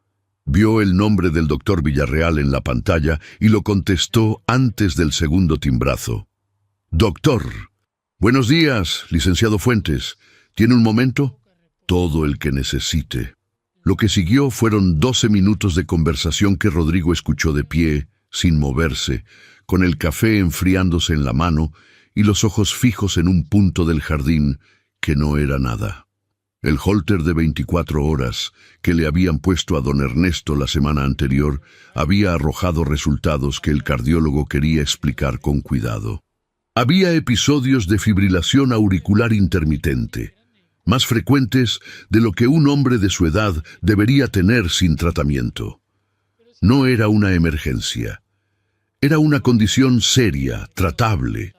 S1: Vio el nombre del doctor Villarreal en la pantalla y lo contestó antes del segundo timbrazo. «Doctor». «Buenos días, licenciado Fuentes. ¿Tiene un momento?». «Todo el que necesite». Lo que siguió fueron 12 minutos de conversación que Rodrigo escuchó de pie, sin moverse, con el café enfriándose en la mano y los ojos fijos en un punto del jardín que no era nada. El holter de 24 horas que le habían puesto a don Ernesto la semana anterior había arrojado resultados que el cardiólogo quería explicar con cuidado. Había episodios de fibrilación auricular intermitente, más frecuentes de lo que un hombre de su edad debería tener sin tratamiento. No era una emergencia. Era una condición seria, tratable,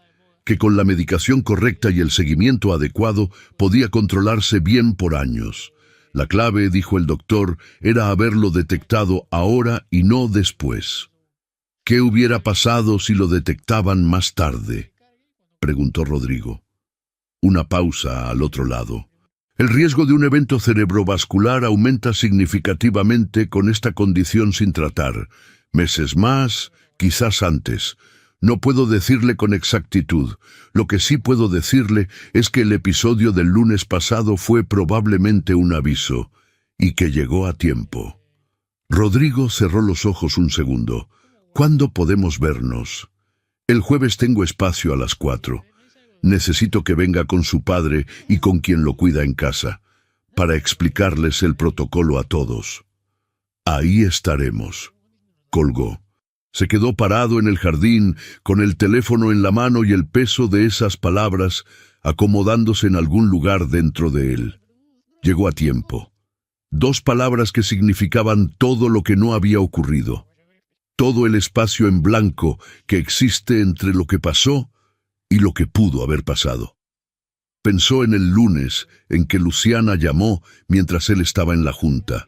S1: que con la medicación correcta y el seguimiento adecuado podía controlarse bien por años. La clave, dijo el doctor, era haberlo detectado ahora y no después. ¿Qué hubiera pasado si lo detectaban más tarde?, preguntó Rodrigo. Una pausa al otro lado. El riesgo de un evento cerebrovascular aumenta significativamente con esta condición sin tratar. Meses más, quizás antes. No puedo decirle con exactitud. Lo que sí puedo decirle es que el episodio del lunes pasado fue probablemente un aviso, y que llegó a tiempo. Rodrigo cerró los ojos un segundo. ¿Cuándo podemos vernos? El jueves tengo espacio a las 4. Necesito que venga con su padre y con quien lo cuida en casa, para explicarles el protocolo a todos. Ahí estaremos. Colgó. Se quedó parado en el jardín, con el teléfono en la mano y el peso de esas palabras acomodándose en algún lugar dentro de él. Llegó a tiempo. 2 palabras que significaban todo lo que no había ocurrido. Todo el espacio en blanco que existe entre lo que pasó y lo que pudo haber pasado. Pensó en el lunes en que Luciana llamó mientras él estaba en la junta.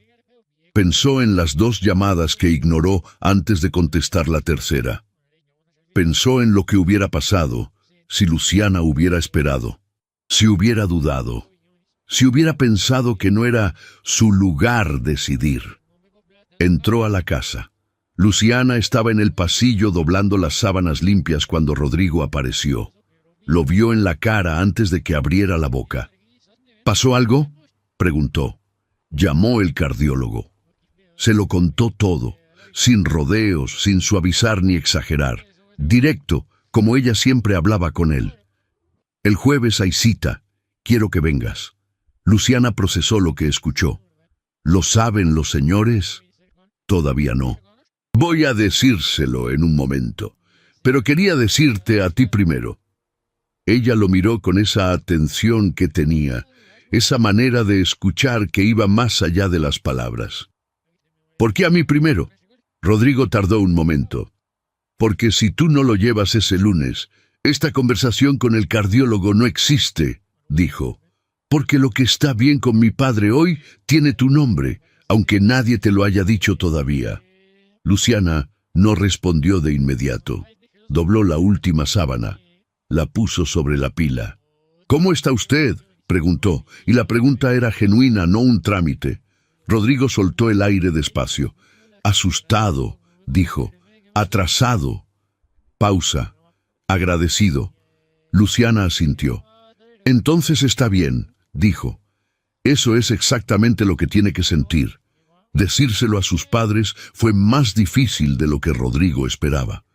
S1: Pensó en las 2 llamadas que ignoró antes de contestar la tercera. Pensó en lo que hubiera pasado si Luciana hubiera esperado, si hubiera dudado, si hubiera pensado que no era su lugar decidir. Entró a la casa. Luciana estaba en el pasillo doblando las sábanas limpias cuando Rodrigo apareció. Lo vio en la cara antes de que abriera la boca. ¿Pasó algo?, preguntó. Llamó el cardiólogo. Se lo contó todo, sin rodeos, sin suavizar ni exagerar, directo, como ella siempre hablaba con él. El jueves hay cita, quiero que vengas. Luciana procesó lo que escuchó. ¿Lo saben los señores? Todavía no. Voy a decírselo en un momento, pero quería decirte a ti primero. Ella lo miró con esa atención que tenía, esa manera de escuchar que iba más allá de las palabras. ¿Por qué a mí primero? Rodrigo tardó un momento. Porque si tú no lo llevas ese lunes, esta conversación con el cardiólogo no existe, dijo. Porque lo que está bien con mi padre hoy tiene tu nombre, aunque nadie te lo haya dicho todavía. Luciana no respondió de inmediato. Dobló la última sábana. La puso sobre la pila. ¿Cómo está usted?, preguntó, y la pregunta era genuina, no un trámite. Rodrigo soltó el aire despacio. Asustado, dijo. Atrasado. Pausa. Agradecido. Luciana asintió. Entonces está bien, dijo. Eso es exactamente lo que tiene que sentir. Decírselo a sus padres fue más difícil de lo que Rodrigo esperaba.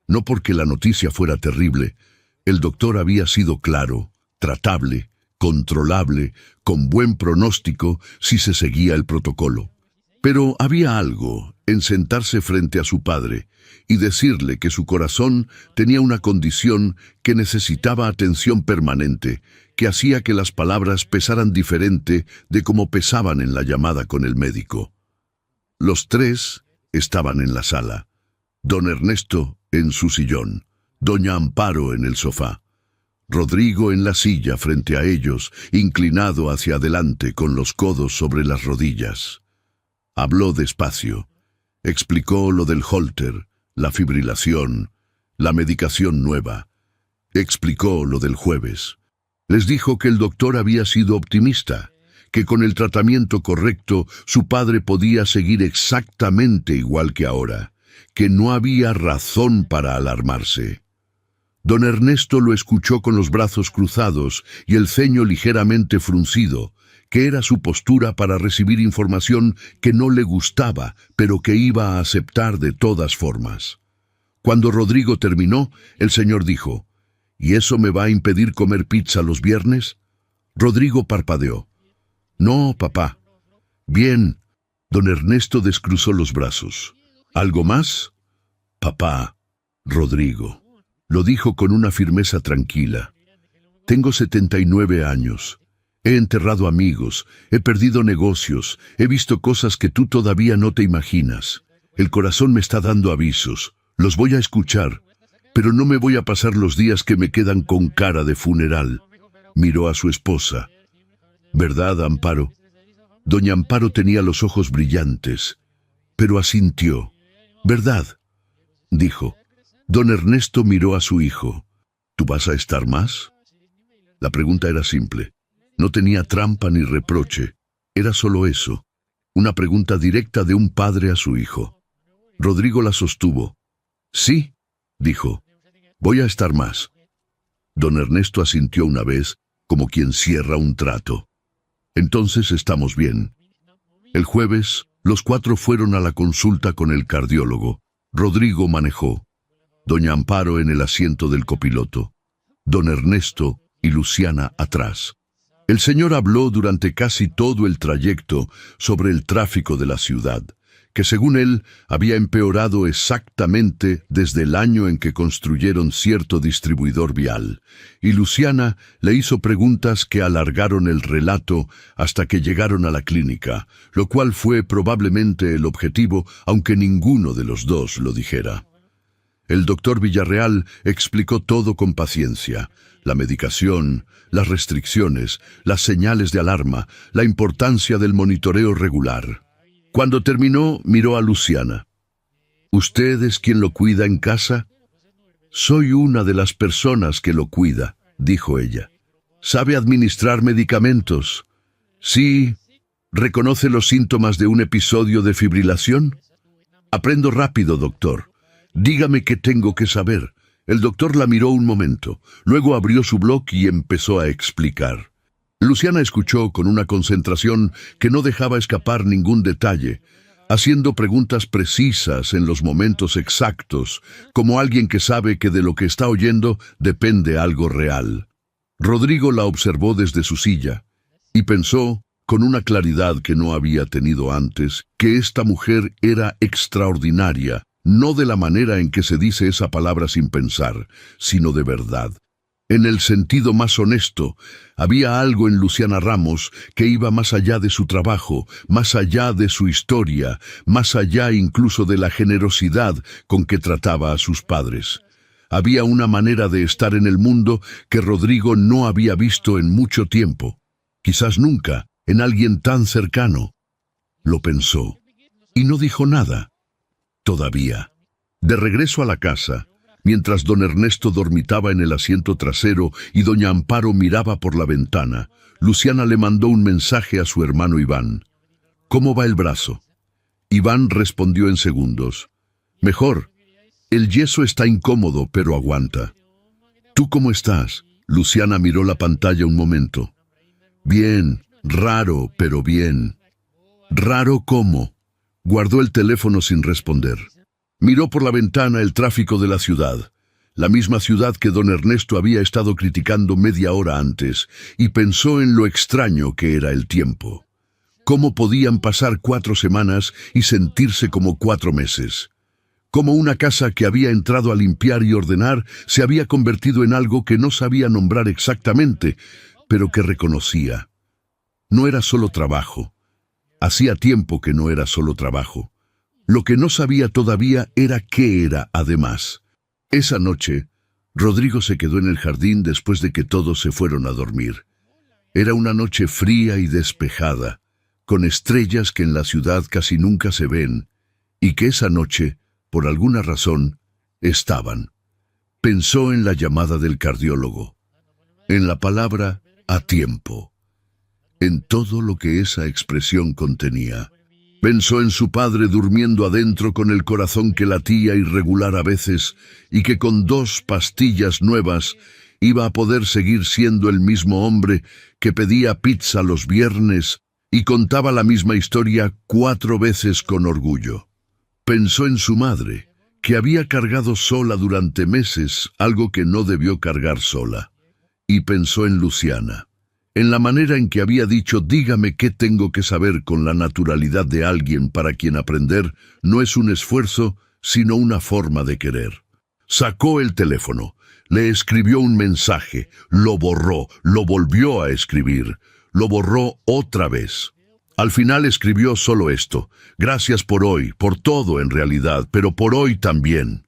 S1: No porque la noticia fuera terrible. El doctor había sido claro, tratable, controlable, con buen pronóstico si se seguía el protocolo. Pero había algo en sentarse frente a su padre y decirle que su corazón tenía una condición que necesitaba atención permanente, que hacía que las palabras pesaran diferente de como pesaban en la llamada con el médico. Los 3 estaban en la sala. Don Ernesto en su sillón, doña Amparo en el sofá. Rodrigo en la silla frente a ellos, inclinado hacia adelante con los codos sobre las rodillas. Habló despacio. Explicó lo del Holter, la fibrilación, la medicación nueva. Explicó lo del jueves. Les dijo que el doctor había sido optimista, que con el tratamiento correcto su padre podía seguir exactamente igual que ahora, que no había razón para alarmarse. Don Ernesto lo escuchó con los brazos cruzados y el ceño ligeramente fruncido, que era su postura para recibir información que no le gustaba, pero que iba a aceptar de todas formas. Cuando Rodrigo terminó, el señor dijo, ¿y eso me va a impedir comer pizza los viernes? Rodrigo parpadeó. No, papá. Bien. Don Ernesto descruzó los brazos. ¿Algo más? Papá. Rodrigo. Lo dijo con una firmeza tranquila. Tengo 79 años. He enterrado amigos, he perdido negocios, he visto cosas que tú todavía no te imaginas. El corazón me está dando avisos. Los voy a escuchar, pero no me voy a pasar los días que me quedan con cara de funeral. Miró a su esposa. ¿Verdad, Amparo? Doña Amparo tenía los ojos brillantes, pero asintió. ¿Verdad? Dijo. Don Ernesto miró a su hijo. ¿Tú vas a estar más? La pregunta era simple. No tenía trampa ni reproche. Era solo eso. Una pregunta directa de un padre a su hijo. Rodrigo la sostuvo. Sí, dijo. Voy a estar más. Don Ernesto asintió una vez, como quien cierra un trato. Entonces estamos bien. El jueves, los 4 fueron a la consulta con el cardiólogo. Rodrigo manejó. Doña Amparo en el asiento del copiloto. don Ernesto y Luciana atrás. El señor habló durante casi todo el trayecto sobre el tráfico de la ciudad, que según él había empeorado exactamente desde el año en que construyeron cierto distribuidor vial, y Luciana le hizo preguntas que alargaron el relato hasta que llegaron a la clínica, lo cual fue probablemente el objetivo, aunque ninguno de los dos lo dijera. El doctor Villarreal explicó todo con paciencia: la medicación, las restricciones, las señales de alarma, la importancia del monitoreo regular. Cuando terminó, miró a Luciana. ¿Usted es quien lo cuida en casa? Soy una de las personas que lo cuida, dijo ella. ¿Sabe administrar medicamentos? Sí. ¿Reconoce los síntomas de un episodio de fibrilación? Aprendo rápido, doctor. Dígame qué tengo que saber. El doctor la miró un momento, luego abrió su blog y empezó a explicar. Luciana escuchó con una concentración que no dejaba escapar ningún detalle, haciendo preguntas precisas en los momentos exactos, como alguien que sabe que de lo que está oyendo depende algo real. Rodrigo la observó desde su silla y pensó, con una claridad que no había tenido antes, que esta mujer era extraordinaria, no de la manera en que se dice esa palabra sin pensar, sino de verdad. En el sentido más honesto, había algo en Luciana Ramos que iba más allá de su trabajo, más allá de su historia, más allá incluso de la generosidad con que trataba a sus padres. Había una manera de estar en el mundo que Rodrigo no había visto en mucho tiempo, quizás nunca, en alguien tan cercano. Lo pensó, y no dijo nada. Todavía. De regreso a la casa, mientras don Ernesto dormitaba en el asiento trasero y doña Amparo miraba por la ventana, Luciana le mandó un mensaje a su hermano Iván. ¿Cómo va el brazo? Iván respondió en segundos. Mejor. El yeso está incómodo, pero aguanta. ¿Tú cómo estás? Luciana miró la pantalla un momento. Bien, raro, pero bien. ¿Raro cómo? Guardó el teléfono sin responder. Miró por la ventana el tráfico de la ciudad, la misma ciudad que don Ernesto había estado criticando media hora antes, y pensó en lo extraño que era el tiempo. ¿Cómo podían pasar 4 semanas y sentirse como 4 meses? Cómo una casa que había entrado a limpiar y ordenar se había convertido en algo que no sabía nombrar exactamente, pero que reconocía. No era solo trabajo. Hacía tiempo que no era solo trabajo. Lo que no sabía todavía era qué era, además. Esa noche, Rodrigo se quedó en el jardín después de que todos se fueron a dormir. Era una noche fría y despejada, con estrellas que en la ciudad casi nunca se ven, y que esa noche, por alguna razón, estaban. Pensó en la llamada del cardiólogo, en la palabra a tiempo, en todo lo que esa expresión contenía. Pensó en su padre durmiendo adentro con el corazón que latía irregular a veces y que con 2 pastillas nuevas iba a poder seguir siendo el mismo hombre que pedía pizza los viernes y contaba la misma historia 4 veces con orgullo. Pensó en su madre, que había cargado sola durante meses algo que no debió cargar sola. Y pensó en Luciana, en la manera en que había dicho dígame qué tengo que saber con la naturalidad de alguien para quien aprender no es un esfuerzo, sino una forma de querer. Sacó el teléfono, le escribió un mensaje, lo borró, lo volvió a escribir, lo borró otra vez. Al final escribió solo esto: gracias por hoy, por todo en realidad, pero por hoy también.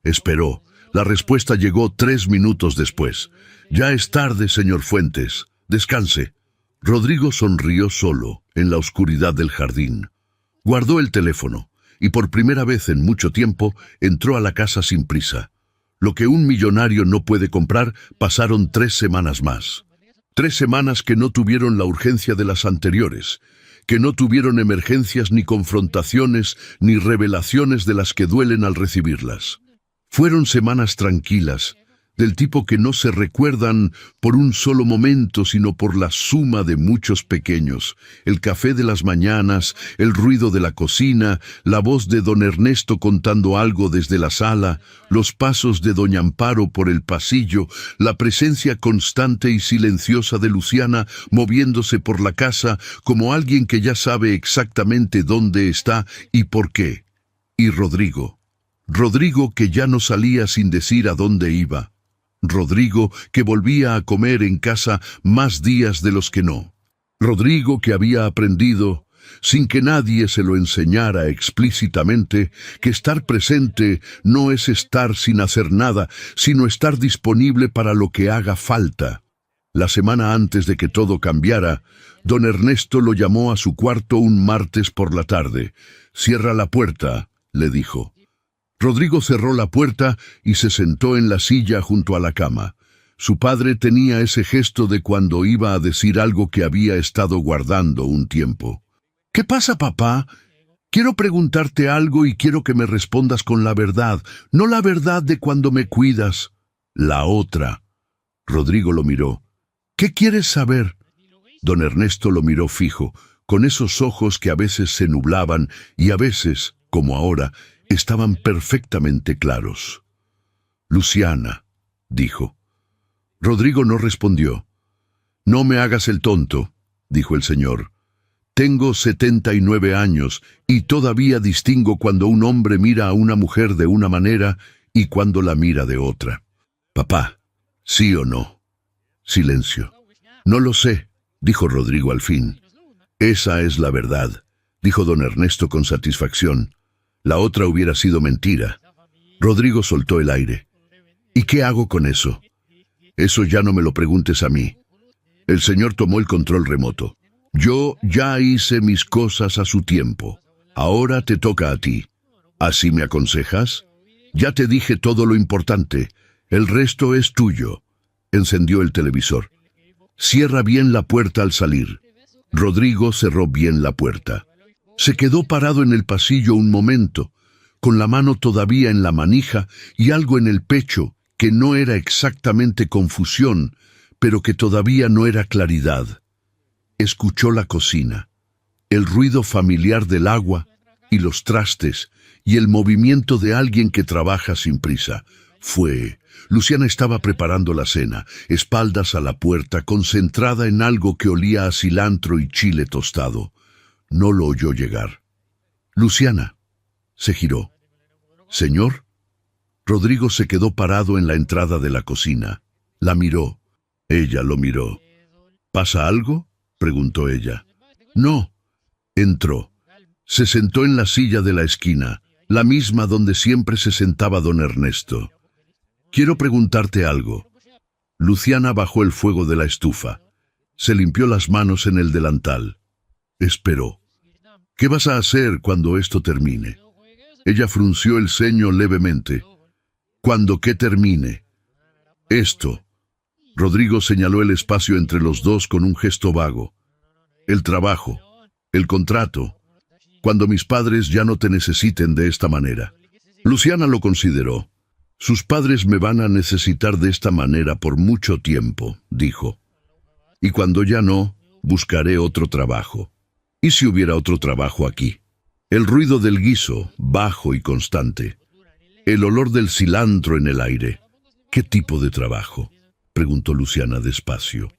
S1: Esperó. La respuesta llegó 3 minutos después. Ya es tarde, señor Fuentes. Descanse. Rodrigo sonrió solo, en la oscuridad del jardín. Guardó el teléfono, y por primera vez en mucho tiempo entró a la casa sin prisa. Lo que un millonario no puede comprar, pasaron 3 semanas más. 3 semanas que no tuvieron la urgencia de las anteriores, que no tuvieron emergencias ni confrontaciones ni revelaciones de las que duelen al recibirlas. Fueron semanas tranquilas, del tipo que no se recuerdan por un solo momento, sino por la suma de muchos pequeños. El café de las mañanas, el ruido de la cocina, la voz de don Ernesto contando algo desde la sala, los pasos de doña Amparo por el pasillo, la presencia constante y silenciosa de Luciana moviéndose por la casa como alguien que ya sabe exactamente dónde está y por qué. Y Rodrigo que ya no salía sin decir a dónde iba. Rodrigo que volvía a comer en casa más días de los que no. Rodrigo que había aprendido, sin que nadie se lo enseñara explícitamente, que estar presente no es estar sin hacer nada, sino estar disponible para lo que haga falta. La semana antes de que todo cambiara, don Ernesto lo llamó a su cuarto un martes por la tarde. «Cierra la puerta», le dijo. Rodrigo cerró la puerta y se sentó en la silla junto a la cama. Su padre tenía ese gesto de cuando iba a decir algo que había estado guardando un tiempo. «¿Qué pasa, papá? Quiero preguntarte algo y quiero que me respondas con la verdad, no la verdad de cuando me cuidas, la otra». Rodrigo lo miró. «¿Qué quieres saber?» Don Ernesto lo miró fijo, con esos ojos que a veces se nublaban y a veces, como ahora, estaban perfectamente claros. «Luciana», dijo. Rodrigo no respondió. «No me hagas el tonto», dijo el señor. «Tengo 79 años y todavía distingo cuando un hombre mira a una mujer de una manera y cuando la mira de otra. Papá, ¿sí o no?» Silencio. «No lo sé», dijo Rodrigo al fin. «Esa es la verdad», dijo don Ernesto con satisfacción. La otra hubiera sido mentira. Rodrigo soltó el aire. «¿Y qué hago con eso?» «Eso ya no me lo preguntes a mí». El señor tomó el control remoto. «Yo ya hice mis cosas a su tiempo. Ahora te toca a ti. ¿Así me aconsejas?» «Ya te dije todo lo importante. El resto es tuyo». Encendió el televisor. «Cierra bien la puerta al salir». Rodrigo cerró bien la puerta. Se quedó parado en el pasillo un momento, con la mano todavía en la manija y algo en el pecho que no era exactamente confusión, pero que todavía no era claridad. Escuchó la cocina, el ruido familiar del agua y los trastes y el movimiento de alguien que trabaja sin prisa. Luciana estaba preparando la cena, espaldas a la puerta, concentrada en algo que olía a cilantro y chile tostado. No lo oyó llegar. «Luciana», se giró. «¿Señor?» Rodrigo se quedó parado en la entrada de la cocina. La miró. Ella lo miró. «¿Pasa algo?», preguntó ella. «No». Entró. Se sentó en la silla de la esquina, la misma donde siempre se sentaba don Ernesto. «Quiero preguntarte algo». Luciana bajó el fuego de la estufa. Se limpió las manos en el delantal. Esperó. «¿Qué vas a hacer cuando esto termine?» Ella frunció el ceño levemente. «¿Cuándo qué termine?» «Esto». Rodrigo señaló el espacio entre los dos con un gesto vago. «El trabajo, el contrato, cuando mis padres ya no te necesiten de esta manera». Luciana lo consideró. «Sus padres me van a necesitar de esta manera por mucho tiempo», dijo. «Y cuando ya no, buscaré otro trabajo». ¿Y si hubiera otro trabajo aquí? El ruido del guiso, bajo y constante. El olor del cilantro en el aire. ¿Qué tipo de trabajo?, preguntó Luciana despacio.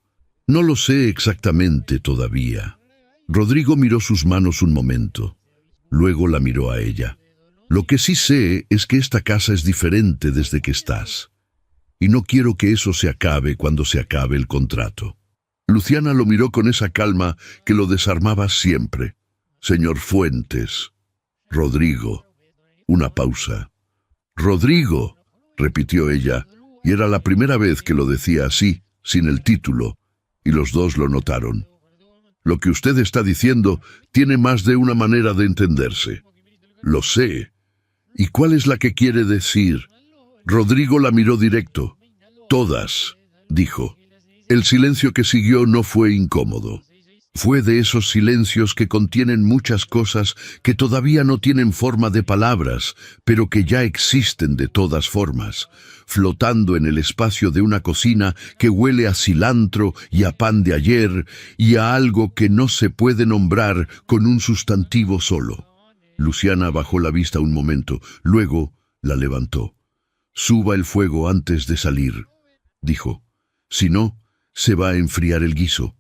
S1: «No lo sé exactamente todavía». Rodrigo miró sus manos un momento. Luego la miró a ella. «Lo que sí sé es que esta casa es diferente desde que estás. Y no quiero que eso se acabe cuando se acabe el contrato». Luciana lo miró con esa calma que lo desarmaba siempre. «Señor Fuentes». «Rodrigo». Una pausa. «Rodrigo», repitió ella, y era la primera vez que lo decía así, sin el título, y los dos lo notaron. «Lo que usted está diciendo tiene más de una manera de entenderse». «Lo sé». «¿Y cuál es la que quiere decir?» Rodrigo la miró directo. «Todas», dijo. El silencio que siguió no fue incómodo. Fue de esos silencios que contienen muchas cosas que todavía no tienen forma de palabras, pero que ya existen de todas formas, flotando en el espacio de una cocina que huele a cilantro y a pan de ayer y a algo que no se puede nombrar con un sustantivo solo. Luciana bajó la vista un momento, luego la levantó. «Suba el fuego antes de salir», dijo. «Si no, se va a enfriar el guiso».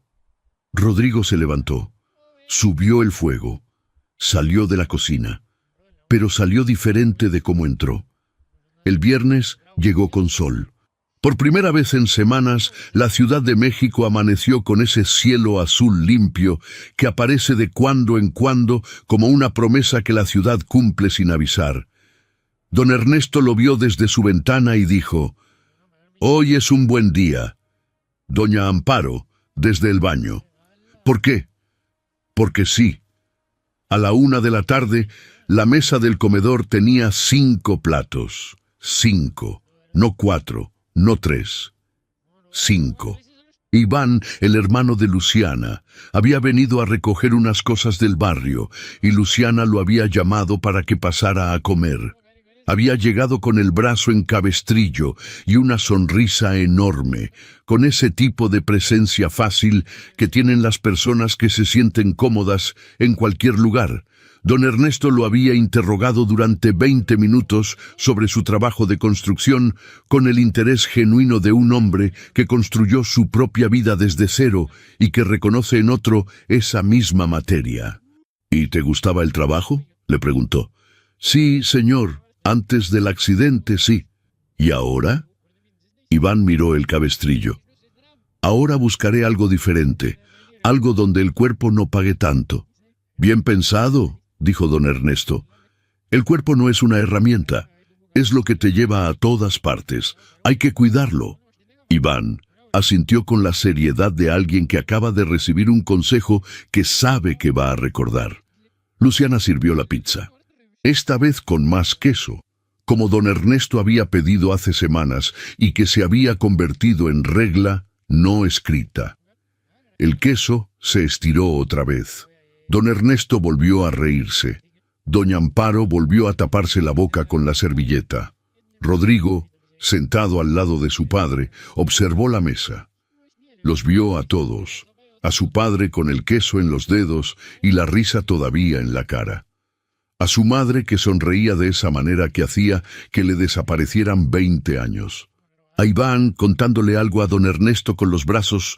S1: Rodrigo se levantó, subió el fuego, salió de la cocina, pero salió diferente de cómo entró. El viernes llegó con sol. Por primera vez en semanas, la Ciudad de México amaneció con ese cielo azul limpio que aparece de cuando en cuando como una promesa que la ciudad cumple sin avisar. Don Ernesto lo vio desde su ventana y dijo: «Hoy es un buen día». Doña Amparo, desde el baño: «¿Por qué?». «Porque sí». A la 1 de la tarde, la mesa del comedor tenía 5 platos. 5, no 4, no 3. 5. Iván, el hermano de Luciana, había venido a recoger unas cosas del barrio y Luciana lo había llamado para que pasara a comer. Había llegado con el brazo en cabestrillo y una sonrisa enorme, con ese tipo de presencia fácil que tienen las personas que se sienten cómodas en cualquier lugar. Don Ernesto lo había interrogado durante 20 minutos sobre su trabajo de construcción con el interés genuino de un hombre que construyó su propia vida desde cero y que reconoce en otro esa misma materia. «¿Y te gustaba el trabajo?», le preguntó. «Sí, señor. Antes del accidente, sí». «¿Y ahora?». Iván miró el cabestrillo. «Ahora buscaré algo diferente, algo donde el cuerpo no pague tanto». «Bien pensado», dijo don Ernesto. «El cuerpo no es una herramienta, es lo que te lleva a todas partes. Hay que cuidarlo». Iván asintió con la seriedad de alguien que acaba de recibir un consejo que sabe que va a recordar. Luciana sirvió la pizza. Esta vez con más queso, como don Ernesto había pedido hace semanas y que se había convertido en regla no escrita. El queso se estiró otra vez. Don Ernesto volvió a reírse. Doña Amparo volvió a taparse la boca con la servilleta. Rodrigo, sentado al lado de su padre, observó la mesa. Los vio a todos, a su padre con el queso en los dedos y la risa todavía en la cara. A su madre que sonreía de esa manera que hacía que le desaparecieran 20 años. A Iván contándole algo a don Ernesto con los brazos,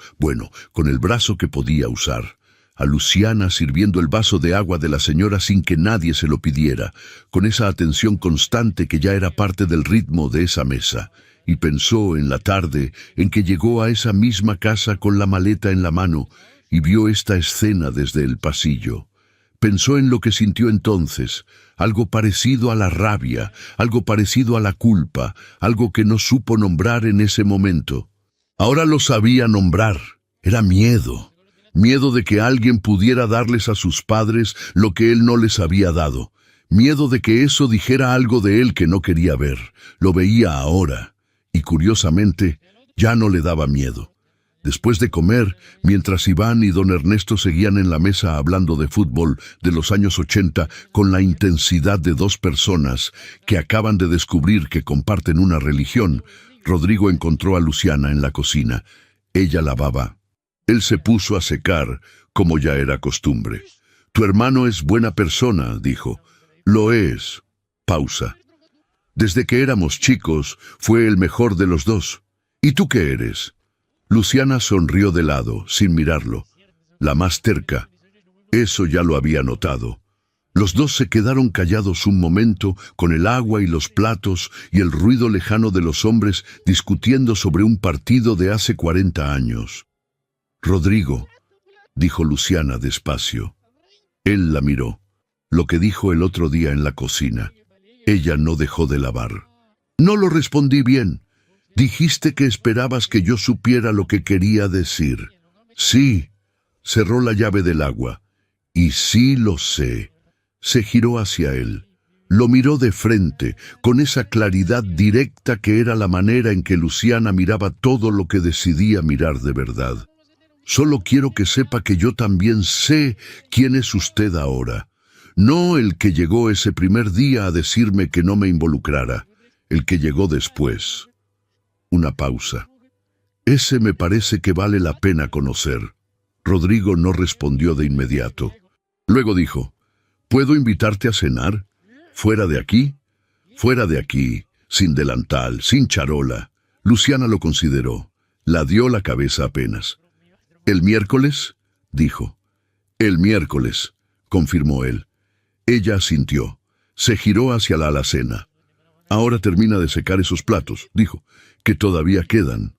S1: con el brazo que podía usar. A Luciana sirviendo el vaso de agua de la señora sin que nadie se lo pidiera, con esa atención constante que ya era parte del ritmo de esa mesa. Y pensó en la tarde en que llegó a esa misma casa con la maleta en la mano y vio esta escena desde el pasillo. Pensó en lo que sintió entonces, algo parecido a la rabia, algo parecido a la culpa, algo que no supo nombrar en ese momento. Ahora lo sabía nombrar, era miedo. Miedo de que alguien pudiera darles a sus padres lo que él no les había dado. Miedo de que eso dijera algo de él que no quería ver. Lo veía ahora, y curiosamente, ya no le daba miedo. Después de comer, mientras Iván y don Ernesto seguían en la mesa hablando de fútbol de los años 80 con la intensidad de dos personas que acaban de descubrir que comparten una religión, Rodrigo encontró a Luciana en la cocina. Ella lavaba. Él se puso a secar, como ya era costumbre. «Tu hermano es buena persona», dijo. «Lo es». Pausa. «Desde que éramos chicos, fue el mejor de los dos. ¿Y tú qué eres?». Luciana sonrió de lado, sin mirarlo. La más terca. Eso ya lo había notado. Los dos se quedaron callados un momento, con el agua y los platos y el ruido lejano de los hombres discutiendo sobre un partido de hace 40 años. «Rodrigo», dijo Luciana despacio. Él la miró. Lo que dijo el otro día en la cocina. Ella no dejó de lavar. «No lo respondí bien. Dijiste que esperabas que yo supiera lo que quería decir». «Sí», cerró la llave del agua. «Y sí lo sé». Se giró hacia él. Lo miró de frente, con esa claridad directa que era la manera en que Luciana miraba todo lo que decidía mirar de verdad. Solo quiero que sepa que yo también sé quién es usted ahora. No el que llegó ese primer día a decirme que no me involucrara, el que llegó después. Una pausa. Ese me parece que vale la pena conocer. Rodrigo no respondió de inmediato. Luego dijo, ¿puedo invitarte a cenar? ¿Fuera de aquí? Fuera de aquí, sin delantal, sin charola. Luciana lo consideró. La dio la cabeza apenas. ¿El miércoles? Dijo. El miércoles, confirmó él. Ella asintió. Se giró hacia la alacena. Ahora termina de secar esos platos, dijo, que todavía quedan.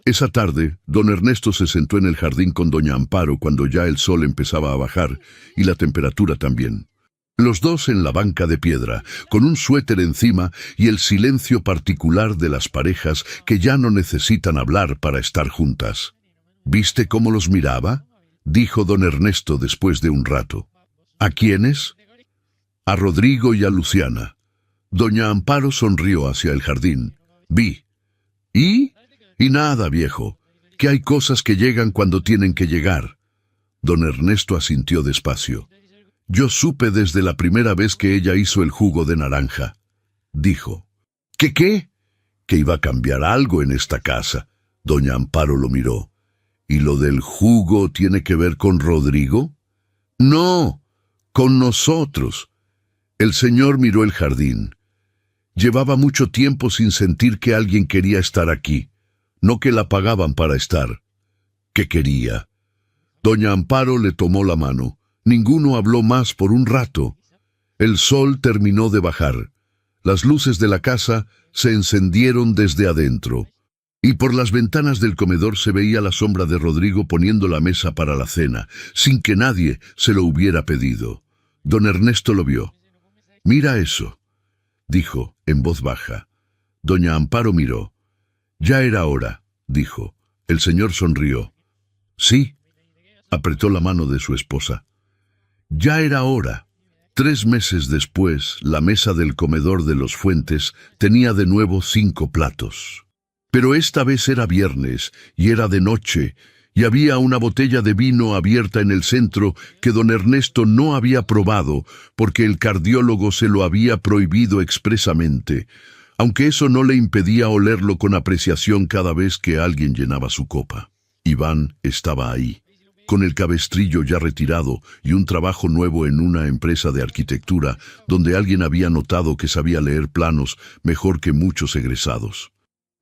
S1: Esa tarde, don Ernesto se sentó en el jardín con doña Amparo cuando ya el sol empezaba a bajar y la temperatura también. Los dos en la banca de piedra, con un suéter encima y el silencio particular de las parejas que ya no necesitan hablar para estar juntas. ¿Viste cómo los miraba?, dijo don Ernesto después de un rato. ¿A quiénes? A Rodrigo y a Luciana. Doña Amparo sonrió hacia el jardín. Vi. ¿Y? Y nada, viejo, que hay cosas que llegan cuando tienen que llegar. Don Ernesto asintió despacio. Yo supe desde la primera vez que ella hizo el jugo de naranja. Dijo. ¿Qué qué? Que iba a cambiar algo en esta casa. Doña Amparo lo miró. ¿Y lo del jugo tiene que ver con Rodrigo? No, con nosotros. El señor miró el jardín. Llevaba mucho tiempo sin sentir que alguien quería estar aquí, no que la pagaban para estar. ¿Qué quería? Doña Amparo le tomó la mano. Ninguno habló más por un rato. El sol terminó de bajar. Las luces de la casa se encendieron desde adentro. Y por las ventanas del comedor se veía la sombra de Rodrigo poniendo la mesa para la cena, sin que nadie se lo hubiera pedido. Don Ernesto lo vio. «Mira eso», dijo, en voz baja. Doña Amparo miró. «Ya era hora», dijo. El señor sonrió. «Sí», apretó la mano de su esposa. «Ya era hora». 3 meses después, la mesa del comedor de los Fuentes tenía de nuevo 5 platos. Pero esta vez era viernes, y era de noche, y había una botella de vino abierta en el centro que don Ernesto no había probado, porque el cardiólogo se lo había prohibido expresamente, aunque eso no le impedía olerlo con apreciación cada vez que alguien llenaba su copa. Iván estaba ahí, con el cabestrillo ya retirado y un trabajo nuevo en una empresa de arquitectura, donde alguien había notado que sabía leer planos mejor que muchos egresados.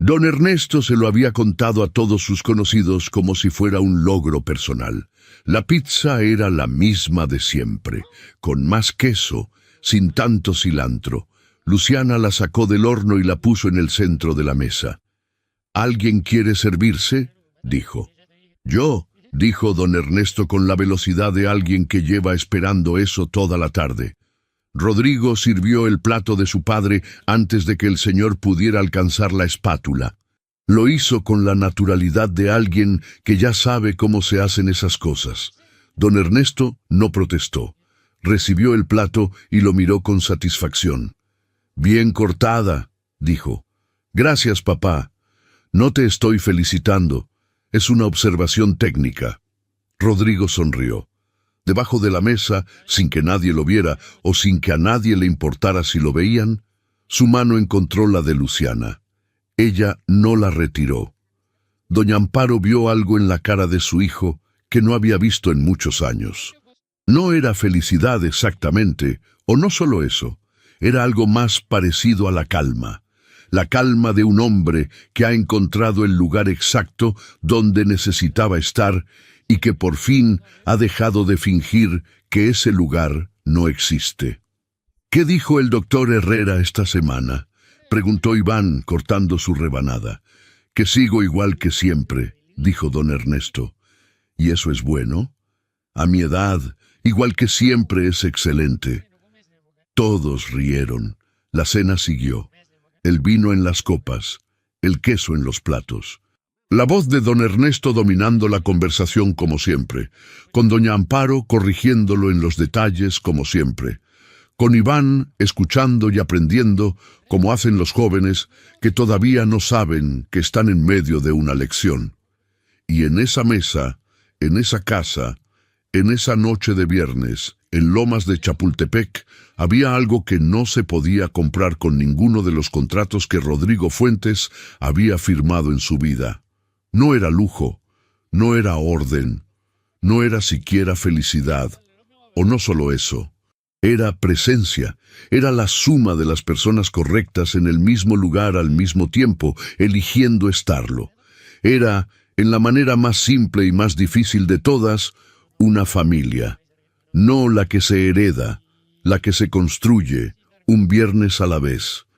S1: Don Ernesto se lo había contado a todos sus conocidos como si fuera un logro personal. La pizza era la misma de siempre, con más queso, sin tanto cilantro. Luciana la sacó del horno y la puso en el centro de la mesa. ¿Alguien quiere servirse?, dijo. «Yo», dijo don Ernesto con la velocidad de alguien que lleva esperando eso toda la tarde. Rodrigo sirvió el plato de su padre antes de que el señor pudiera alcanzar la espátula. Lo hizo con la naturalidad de alguien que ya sabe cómo se hacen esas cosas. Don Ernesto no protestó. Recibió el plato y lo miró con satisfacción. «Bien cortada», dijo. «Gracias, papá. No te estoy felicitando. Es una observación técnica». Rodrigo sonrió. Debajo de la mesa, sin que nadie lo viera o sin que a nadie le importara si lo veían, su mano encontró la de Luciana. Ella no la retiró. Doña Amparo vio algo en la cara de su hijo que no había visto en muchos años. No era felicidad exactamente, o no solo eso, era algo más parecido a la calma de un hombre que ha encontrado el lugar exacto donde necesitaba estar y que por fin ha dejado de fingir que ese lugar no existe. «¿Qué dijo el doctor Herrera esta semana?», preguntó Iván cortando su rebanada. «Que sigo igual que siempre», dijo don Ernesto. «¿Y eso es bueno? A mi edad, igual que siempre es excelente». Todos rieron. La cena siguió. El vino en las copas, el queso en los platos. La voz de don Ernesto dominando la conversación como siempre, con doña Amparo corrigiéndolo en los detalles como siempre, con Iván escuchando y aprendiendo como hacen los jóvenes que todavía no saben que están en medio de una lección. Y en esa mesa, En esa casa, en esa noche de viernes, en Lomas de Chapultepec, había algo que no se podía comprar con ninguno de los contratos que Rodrigo Fuentes había firmado en su vida. No era lujo, no era orden, no era siquiera felicidad, o no solo eso. Era presencia, era la suma de las personas correctas en el mismo lugar al mismo tiempo, eligiendo estarlo. Era, en la manera más simple y más difícil de todas, una familia. No la que se hereda, la que se construye, un viernes a la vez.